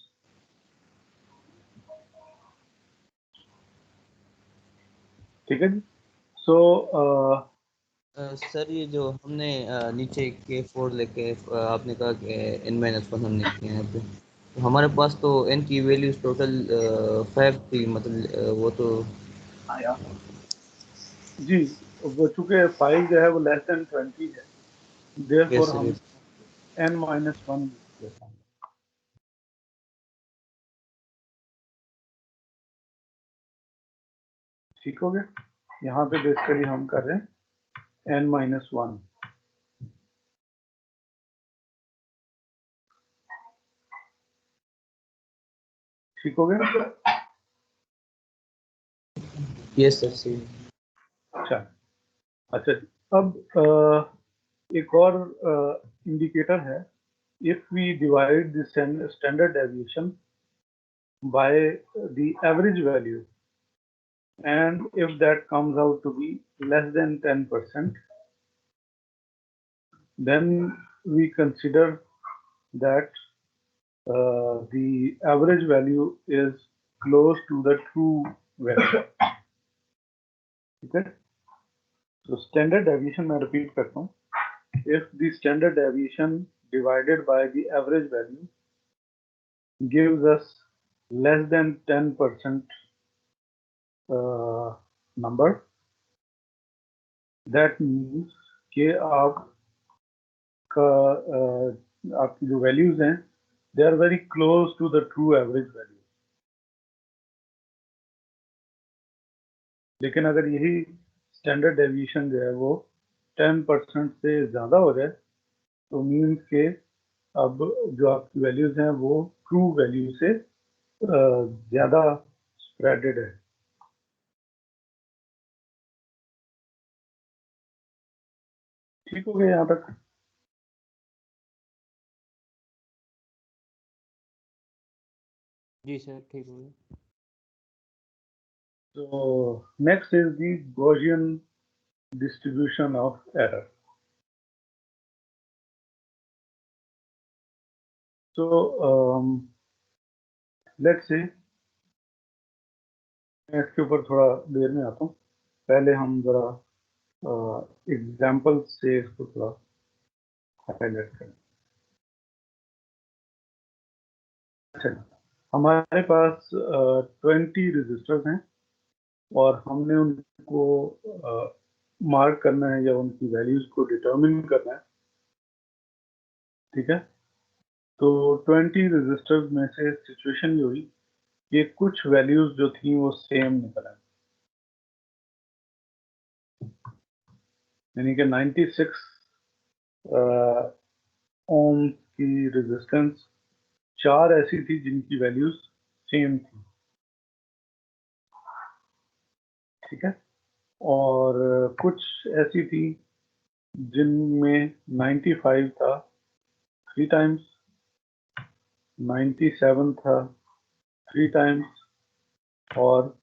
ठीक है जी, so सर ये जो हमने नीचे K4 लेके आपने कहा कि n-1 हमने किया है यहाँ पे, तो हमारे पास तो n की वैल्यूज टोटल 5 थी, मतलब वो तो जी वो चूंकि 5 जो है वो लेस देन 20 है, therefore yes, हम yes. n minus 1 लेते हैं. ठीक हो गया, यहाँ पे बेसिकली हम कर रहे हैं n minus 1. ठीक हो गया. Yes, sir, see. अच्छा अच्छा जी. अब एक और इंडिकेटर है, if we divide the standard deviation by the average value and if that comes out to be less than 10%, then we consider that the average value is close to the true value. Okay, so standard deviation मैं repeat करता हूँ, if the standard deviation divided by the average value gives us less than 10% number, that means कि आपकी जो values हैं they are very close to the true average value. लेकिन अगर यही स्टैंडर्ड डेविएशन जो है वो 10% से ज़्यादा हो जाए तो मीन्स के अब जो आपकी वैल्यूज हैं वो ट्रू वैल्यू से ज्यादा स्प्रेडेड है। ठीक हो गया यहाँ तक? जी सर, ठीक हो गया। So next is the Gaussian distribution of error. So let's say मैं इसके ऊपर थोड़ा देर में आता हूँ, पहले हम जरा एग्जाम्पल से इसको थोड़ा हाईलाइट करें। अच्छा, हमारे पास 20 रजिस्टर्स हैं और हमने उनको मार्क करना है या उनकी वैल्यूज को डिटरमिन करना है। ठीक है, तो 20 रजिस्टर्स में से सिचुएशन ये हुई कि कुछ वैल्यूज जो थी वो सेम निकल आई, यानी कि 96 ओम की रेजिस्टेंस 4 ऐसी थी जिनकी वैल्यूज सेम थी। ठीक है, और कुछ ऐसी थी जिनमें 95 था 3 टाइम्स, 97 था 3 टाइम्स और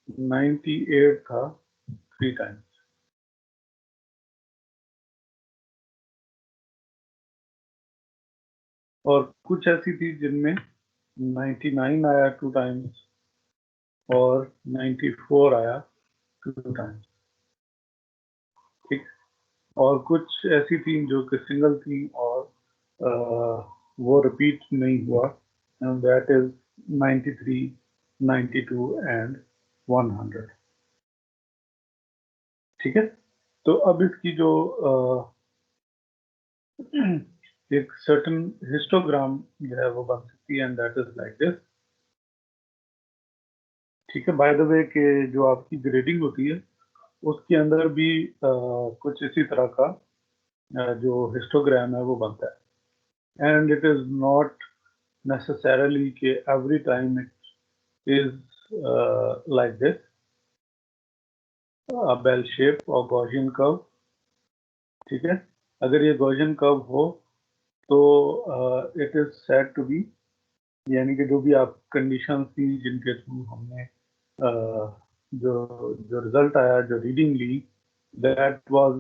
98 था 3 टाइम्स। और कुछ ऐसी थी जिनमें 99 आया 2 टाइम्स और 94 आया 2 टाइम्स। ठीक, और कुछ ऐसी थी जो कि सिंगल थी और वो रिपीट नहीं हुआ, एंड दैट इज 93, 92 एंड 100। ठीक है, तो अब इसकी जो एक सर्टेन हिस्टोग्राम जो है वो बन सकती है, and that is like this. ठीक है, बाय द वे कि जो आपकी ग्रेडिंग होती है उसके अंदर भी कुछ इसी तरह का जो हिस्टोग्राम है वो बनता है, and it is not necessarily कि every time it is like this, a bell shape or Gaussian curve। ठीक है, अगर ये Gaussian curve हो तो it is said to be, यानी कि जो भी आप कंडीशन थी जिनके थ्रू हमने जो जो रिजल्ट आया, जो रीडिंग ली, that was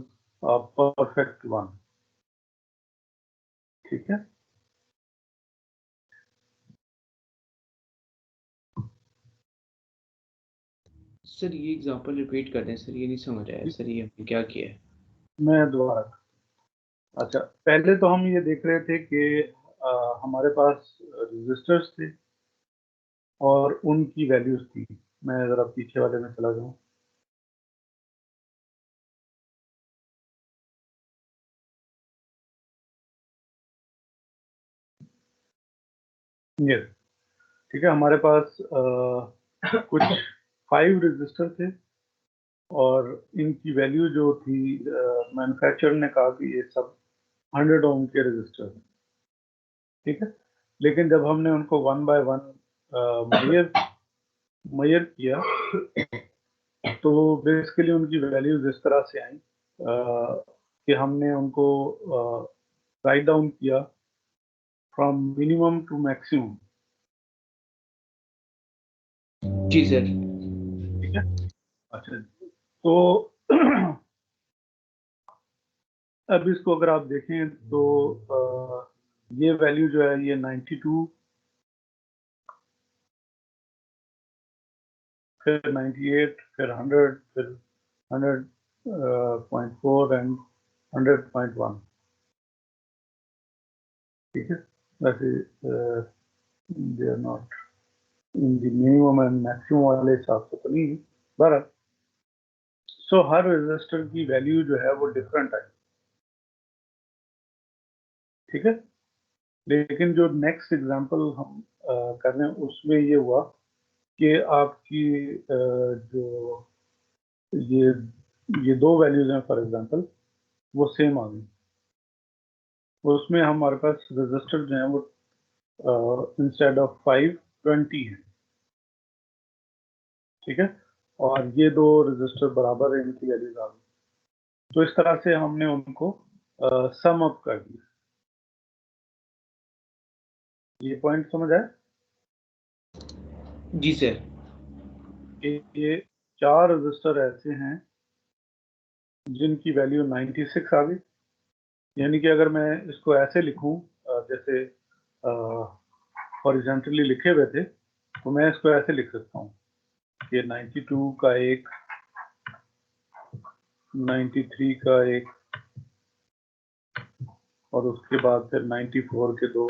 a perfect one. ठीक है, सर ये एग्जांपल रिपीट कर दें सर, ये नहीं समझ आया सर, ये हमने क्या किया है? मैं दोबारा, अच्छा पहले तो हम ये देख रहे थे कि हमारे पास रजिस्टर्स थे और उनकी वैल्यूज थी। मैं जरा पीछे वाले में चला जाऊं। ये ठीक है, हमारे पास कुछ 5 रजिस्टर थे और इनकी वैल्यू जो थी मैन्युफैक्चरर ने कहा कि ये सब 100 ओम के रजिस्टर हैं। ठीक है, लेकिन जब हमने उनको 1 बाय 1 मेजर किया तो बेसिकली उनकी वैल्यूज इस तरह से आई कि हमने उनको राइट डाउन किया फ्रॉम मिनिमम टू मैक्सिमम। जी सर। ठीक है, अच्छा तो अब इसको अगर आप देखें तो ये वैल्यू जो है ये 92, फिर 98, फिर 100, फिर 100.4 एंड 100.1। ठीक है, वैसे they are not in the minimum and maximum वाले हिसाब से तो नहीं, बट सो हर रजिस्टर की वैल्यू जो है वो डिफरेंट है। ठीक है, लेकिन जो नेक्स्ट एग्जांपल हम कर रहे हैं उसमें ये हुआ कि आपकी जो ये ये 2 वैल्यूज हैं फॉर एग्जांपल, वो सेम आ गई। उसमें हमारे पास रजिस्टर जो है वो इंस्टेड ऑफ 5 20 है, ठीक है, और ये दो रजिस्टर बराबर है, इनकी वैल्यूज आ गई। तो इस तरह से हमने उनको सम अप कर दिया। ये पॉइंट समझ आया? जी सर। ये 4 रजिस्टर ऐसे हैं जिनकी वैल्यू 96 आ गई। यानी कि अगर मैं इसको ऐसे लिखूं, जैसे हॉरिजॉन्टली लिखे हुए थे, तो मैं इसको ऐसे लिख सकता हूँ कि 92 का एक, 93 का एक, और उसके बाद फिर 94 के दो,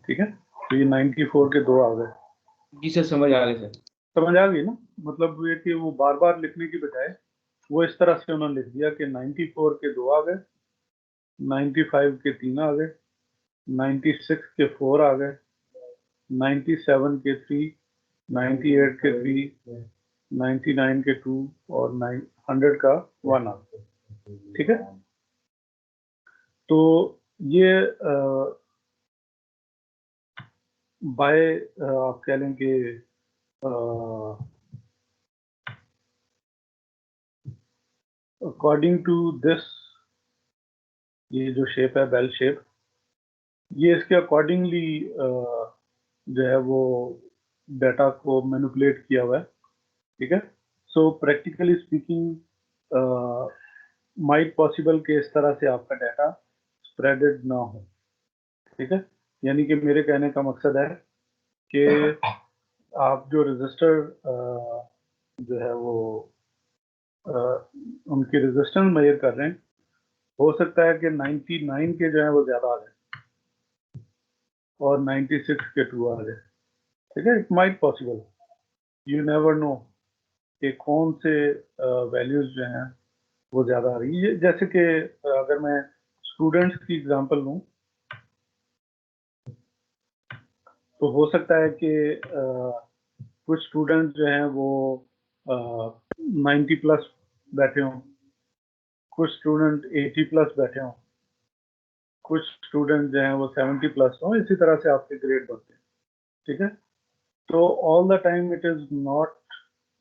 ठीक है। तो ये 94 के दो आ गए। जी सर, समझ आ गए सर। समझ आ गई ना? मतलब ये कि वो बार बार लिखने की बजाय वो इस तरह से उन्होंने लिख दिया कि 94 के दो आ गए, 95 के तीन आ गए, 96 के 4 आ गए, 97 के 3, 98 के 3, 99 के 2 और 100 का 1 आ गया, ठीक है। तो ये बाय आप कह लें कि अकॉर्डिंग टू दिस, ये जो शेप है बेल शेप, ये इसके अकॉर्डिंगली जो है वो डाटा को मैनिपुलेट किया हुआ है, ठीक है। So practically speaking might possible कि इस तरह से आपका डाटा स्प्रेडेड ना हो, ठीक है। यानी कि मेरे कहने का मकसद है कि आप जो रजिस्टर जो है वो उनकी रेजिस्टेंस मेजर कर रहे हैं, हो सकता है कि 99 के जो है वो ज्यादा आ जाए और 96 के 2 आ जाए, ठीक है। It might possible, you never know कि कौन से वैल्यूज जो हैं वो ज्यादा आ रही है। जैसे कि अगर मैं स्टूडेंट्स की एग्जांपल लूं, तो हो सकता है कि कुछ स्टूडेंट जो हैं वो 90 प्लस बैठे हों, कुछ स्टूडेंट 80 प्लस बैठे हों, कुछ स्टूडेंट जो हैं वो 70 प्लस हों, इसी तरह से आपके ग्रेड बनते हैं, ठीक है। तो all the time it is not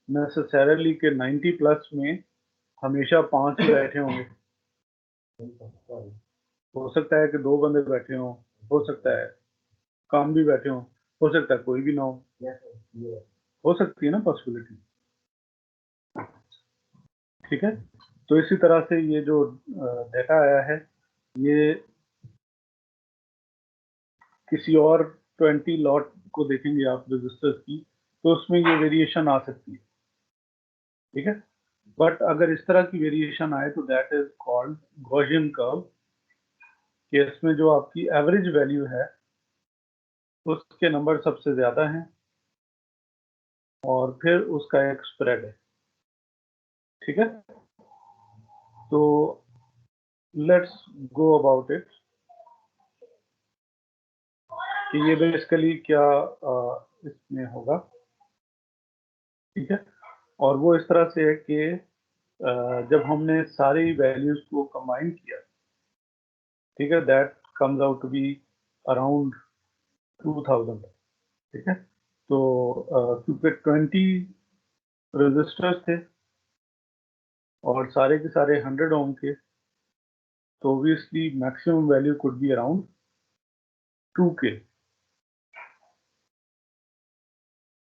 necessarily के 90 प्लस में हमेशा 5 ही बैठे होंगे। हो सकता है कि 2 बंदे बैठे हों, हो सकता है कम भी बैठे हों, हो सकता है कोई भी ना हो सकती है ना पॉसिबिलिटी, ठीक है। तो इसी तरह से ये जो डाटा आया है, ये किसी और 20 लॉट को देखेंगे आप रजिस्टर्स की, तो उसमें ये वेरिएशन आ सकती है, ठीक है। बट अगर इस तरह की वेरिएशन आए तो that is called Gaussian curve, कि इसमें जो आपकी एवरेज वैल्यू है उसके नंबर सबसे ज्यादा हैं और फिर उसका एक स्प्रेड है, ठीक है। तो लेट्स गो अबाउट इट कि ये बेसिकली क्या इसमें होगा, ठीक है। और वो इस तरह से है कि जब हमने सारी वैल्यूज को कंबाइन किया, ठीक है, that comes out to be around 2000, ठीक है। तो क्योंकि 20 रजिस्टर्स थे और सारे के सारे 100 ओम के, तो obviously maximum value could be around 2K,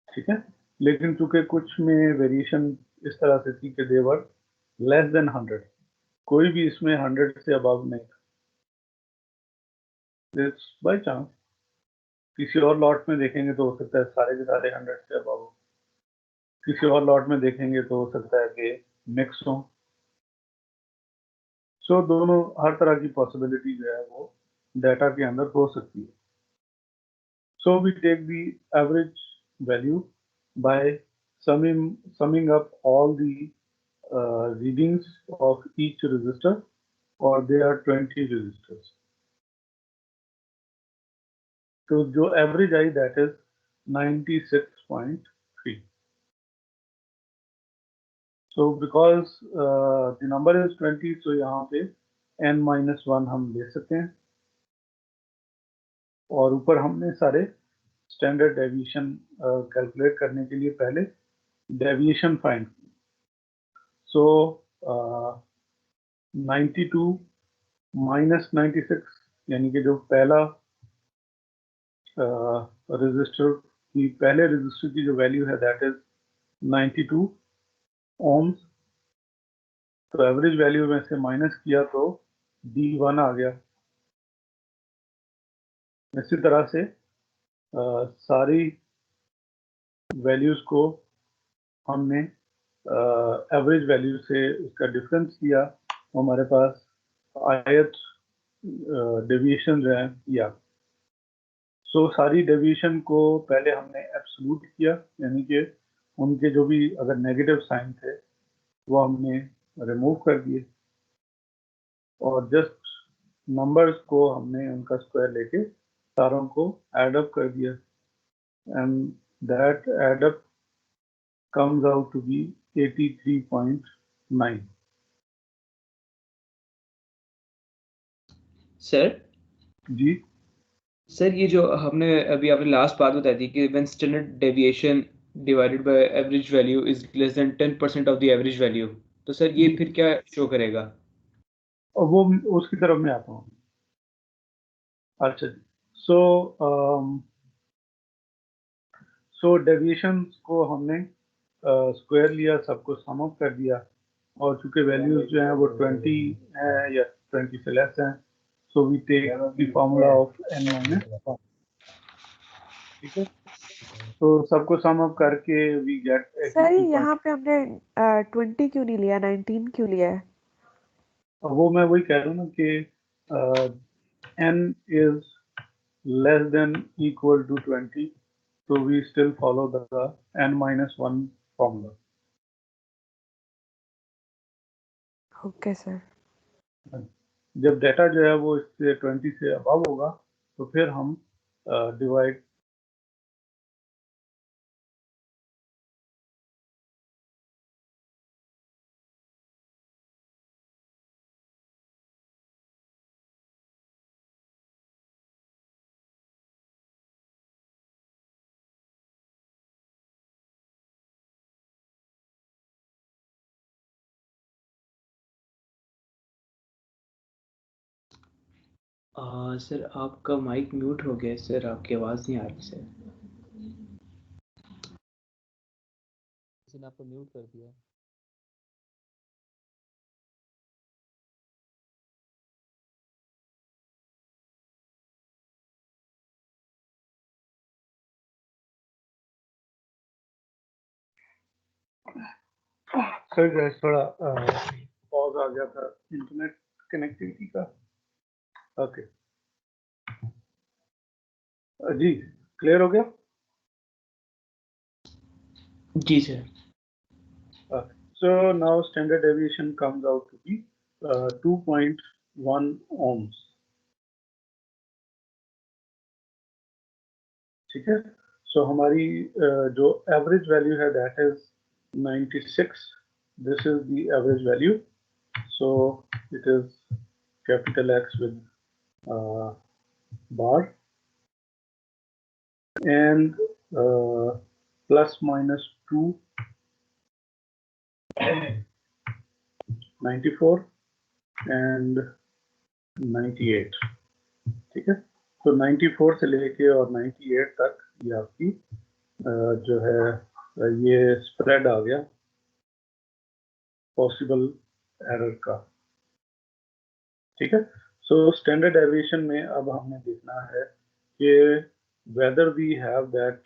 ठीक है। लेकिन चूंकि कुछ में वेरिएशन इस तरह से थी कि देवर लेस देन 100, कोई भी इसमें 100 से अबव नहीं था, इट्स बाय चांस। किसी और लॉट में देखेंगे तो हो सकता है सारे के सारे 100 से अबव हो, किसी और लॉट में देखेंगे तो हो सकता है कि मिक्स हो। सो दोनों, हर तरह की पॉसिबिलिटी जो है वो डाटा के अंदर हो सकती है। So we take the average value by summing up all the readings of each resistor, or there are 20 resistors. तो जो average I that is 96.3। So because the number is 20, so यहाँ पे n-1 हम ले सकते हैं, और ऊपर हमने सारे स्टैंडर्ड डेविएशन कैलकुलेट करने के लिए पहले डेविएशन फाइंड की. सो 92 माइनस 96, यानी कि जो पहला रजिस्टर की पहले रजिस्टर की जो वैल्यू है दैट इज 92 ohms. तो एवरेज वैल्यू में से माइनस किया तो D1 आ गया. इसी तरह से सारी वैल्यूज को हमने एवरेज वैल्यू से उसका डिफरेंस किया, हमारे पास आयत डेविएशन जो है किया. सो सारी डेविएशन को पहले हमने एब्सोल्यूट किया, यानी कि उनके जो भी अगर नेगेटिव साइन थे वो हमने रिमूव कर दिए, और जस्ट नंबर्स को हमने उनका स्क्वायर लेके सारों को ऐड अप कर दिया, and that add up comes out to be 83.9. Sir जी सर, ये जो हमने अभी आपने लास्ट बात बताई थी कि when standard deviation divided by average value is less than 10% of the average value, तो सर ये फिर क्या शो करेगा? और वो उसकी तरफ मैं आता हूँ. अच्छा जी. सो डेविएशंस को हमने स्क्वायर लिया, सबको सम अप कर दिया, और चूंकि वैल्यूज जो हैं वो 20 है या 20 से लेस हैं, so we take the formula of n-1. ठीक है, तो सबको सम अप करके वी गेट. सर यहाँ पे हमने 20 क्यों नहीं लिया, 19 क्यों लिया है? वो मैं वही कह रहा हूँ ना कि n is less than equal to 20, so we still follow the n-1 formula. Okay sir. जब डेटा जो है वो इससे 20 से अबव होगा तो फिर हम डिवाइड सर आपका माइक म्यूट हो गया सर, आपकी आवाज़ नहीं आ रही सर. किसी ने आपको म्यूट कर दिया. सर थोड़ा पॉज आ गया था इंटरनेट कनेक्टिविटी का. ओके जी, क्लियर हो गया. जी sir. So now standard deviation comes out to be 2.1 ohms. ठीक है, सो हमारी जो एवरेज वैल्यू है that is 96. This is the average value, so it is capital X with bar, and plus minus 2, 94 and 98. ठीक है, तो 94 से लेके और 98 तक ये आपकी जो है ये स्प्रेड आ गया पॉसिबल एरर का. ठीक है, सो स्टैंडर्ड डेविएशन में अब हमने देखना है कि वेदर वी हैव दैट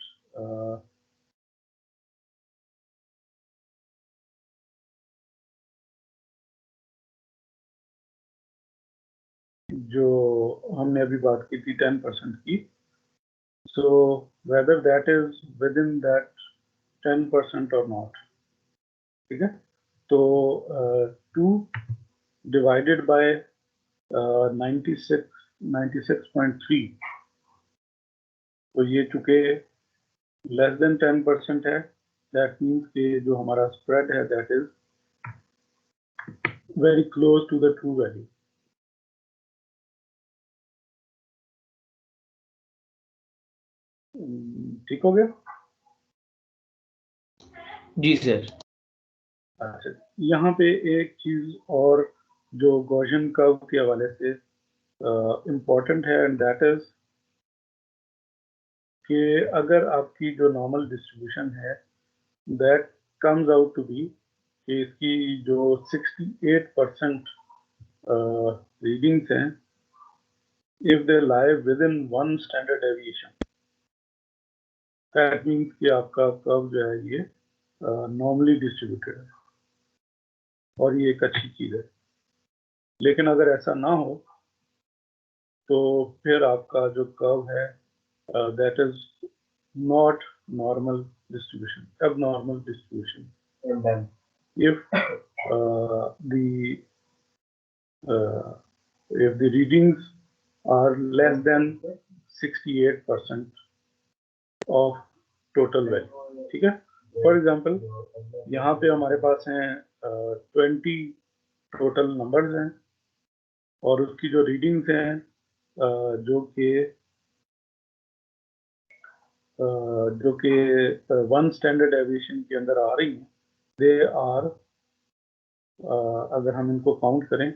जो हमने अभी बात की थी 10% की, so whether that is with in that 10% और नॉट. ठीक है, तो 2 डिवाइडेड बाय 96.3, तो ये चूंकि लेस देन 10% है, दैट मीन्स कि जो हमारा स्प्रेड है that is very close to the true value. ठीक हो गया? जी सर। अच्छा, यहाँ पे एक चीज और जो गॉसियन कर्व के हवाले से इम्पोर्टेंट है, एंड दैट इज कि अगर आपकी जो नॉर्मल डिस्ट्रीब्यूशन है that comes out to be कि इसकी जो 68% रीडिंग्स हैं, if they lie within 1 standard deviation, that means कि आपका कर्व जो है ये नॉर्मली डिस्ट्रीब्यूटेड है और ये एक अच्छी चीज है। लेकिन अगर ऐसा ना हो तो फिर आपका जो कर्व है that is not normal distribution, abnormal distribution. And then if the readings are less than 68% of total value, ठीक है? फॉर एग्जाम्पल यहाँ पे हमारे पास हैं 20 टोटल नंबर्स हैं और उसकी जो रीडिंग्स हैं जो कि 1 स्टैंडर्ड डेविएशन के अंदर आ रही हैं, दे आर अगर हम इनको काउंट करें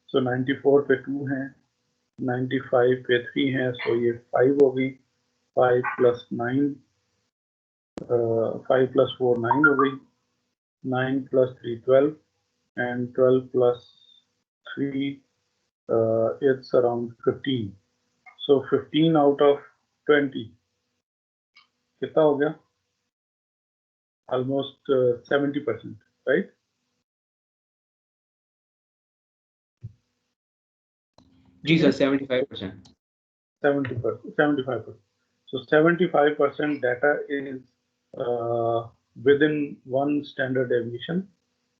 सो 94 पे 2 हैं, 95 पे 3 हैं, सो ये 5 हो गई, 5 प्लस 9 5 प्लस 4 9 हो गई, 9 plus 3 12 and 12 plus 3 it's around 15. So 15 out of 20 कितना हो गया? Almost 70%, right? Ji sir 75%. 70%, 75%. So 75% data is within 1 standard deviation.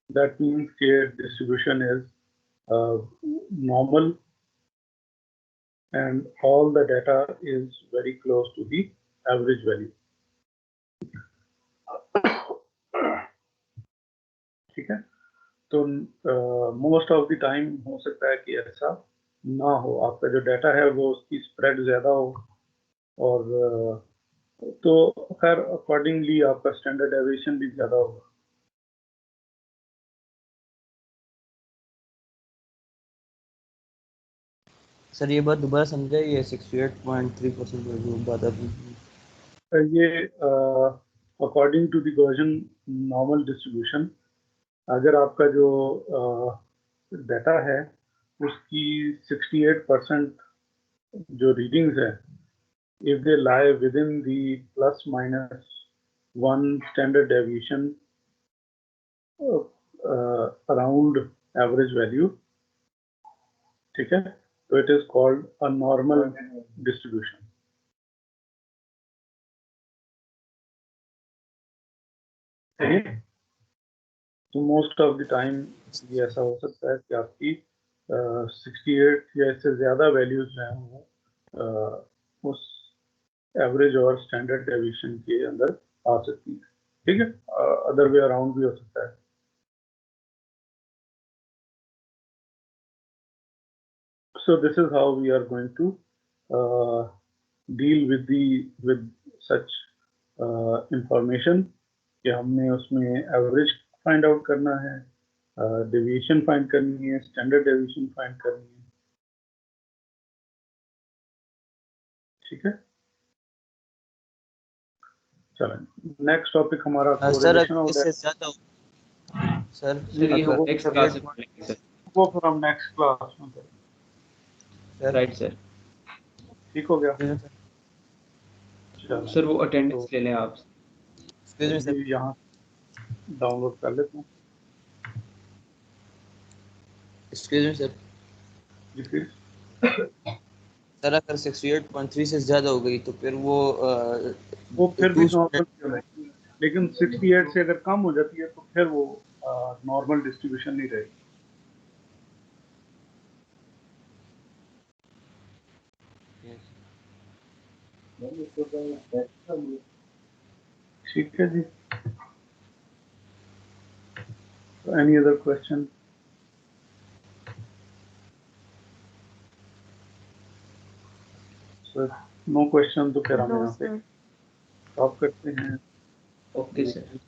That means the distribution is normal and all the data is very close to the average value. ठीक है? तो most of the time हो सकता है कि ऐसा ना हो, आपका जो डाटा है वो उसकी स्प्रेड ज्यादा हो और तो खैर अकॉर्डिंगली आपका स्टैंडर्ड डेविएशन भी ज्यादा होगा। सर ये बात दोबारा समझाइए, ये 68.3% जो बात आपने, ये according to the Gaussian normal distribution, अगर आपका जो डाटा है उसकी 68% जो रीडिंग्स है, if they lie within the plus minus 1 standard deviation around average value, ठीक है, तो it is called a normal distribution. तो मोस्ट ऑफ द टाइम ये ऐसा हो सकता है कि आपकी 68 या इससे ज़्यादा वैल्यूज जो हैं वो उस एवरेज और स्टैंडर्ड डेविएशन के अंदर आ सकती है, ठीक है? अदर वे अराउंड भी हो सकता है। So this is how we are going to deal with such information कि हमने उसमें एवरेज फाइंड आउट करना है, डेविएशन फाइंड करनी है, स्टैंडर्ड डेविएशन फाइंड करनी है, ठीक है? चलें, नेक्स्ट टॉपिक हमारा कोरिलेशन ऑफ इससे ज्यादा सर ये हम नेक्स्ट क्लास में पढ़ेंगे सर, वो फिर हम नेक्स्ट क्लास में करेंगे। Right sir. ठीक हो गया सर वो अटेंडेंस ले लें आप। यहाँ डाउनलोड कर लेते हैं। एक्सक्यूज मी सर, जी प्लीज। सर अगर 68.3 से ज्यादा हो गई तो फिर वो फिर भी नॉर्मल क्यों नहीं, लेकिन 68 से अगर कम हो जाती है तो फिर वो नॉर्मल डिस्ट्रीब्यूशन नहीं रहेगी। ठीक है जी। Any other question? No question तो फिर हम नो यहाँ पे सर। स्टॉप करते हैं। Okay sir.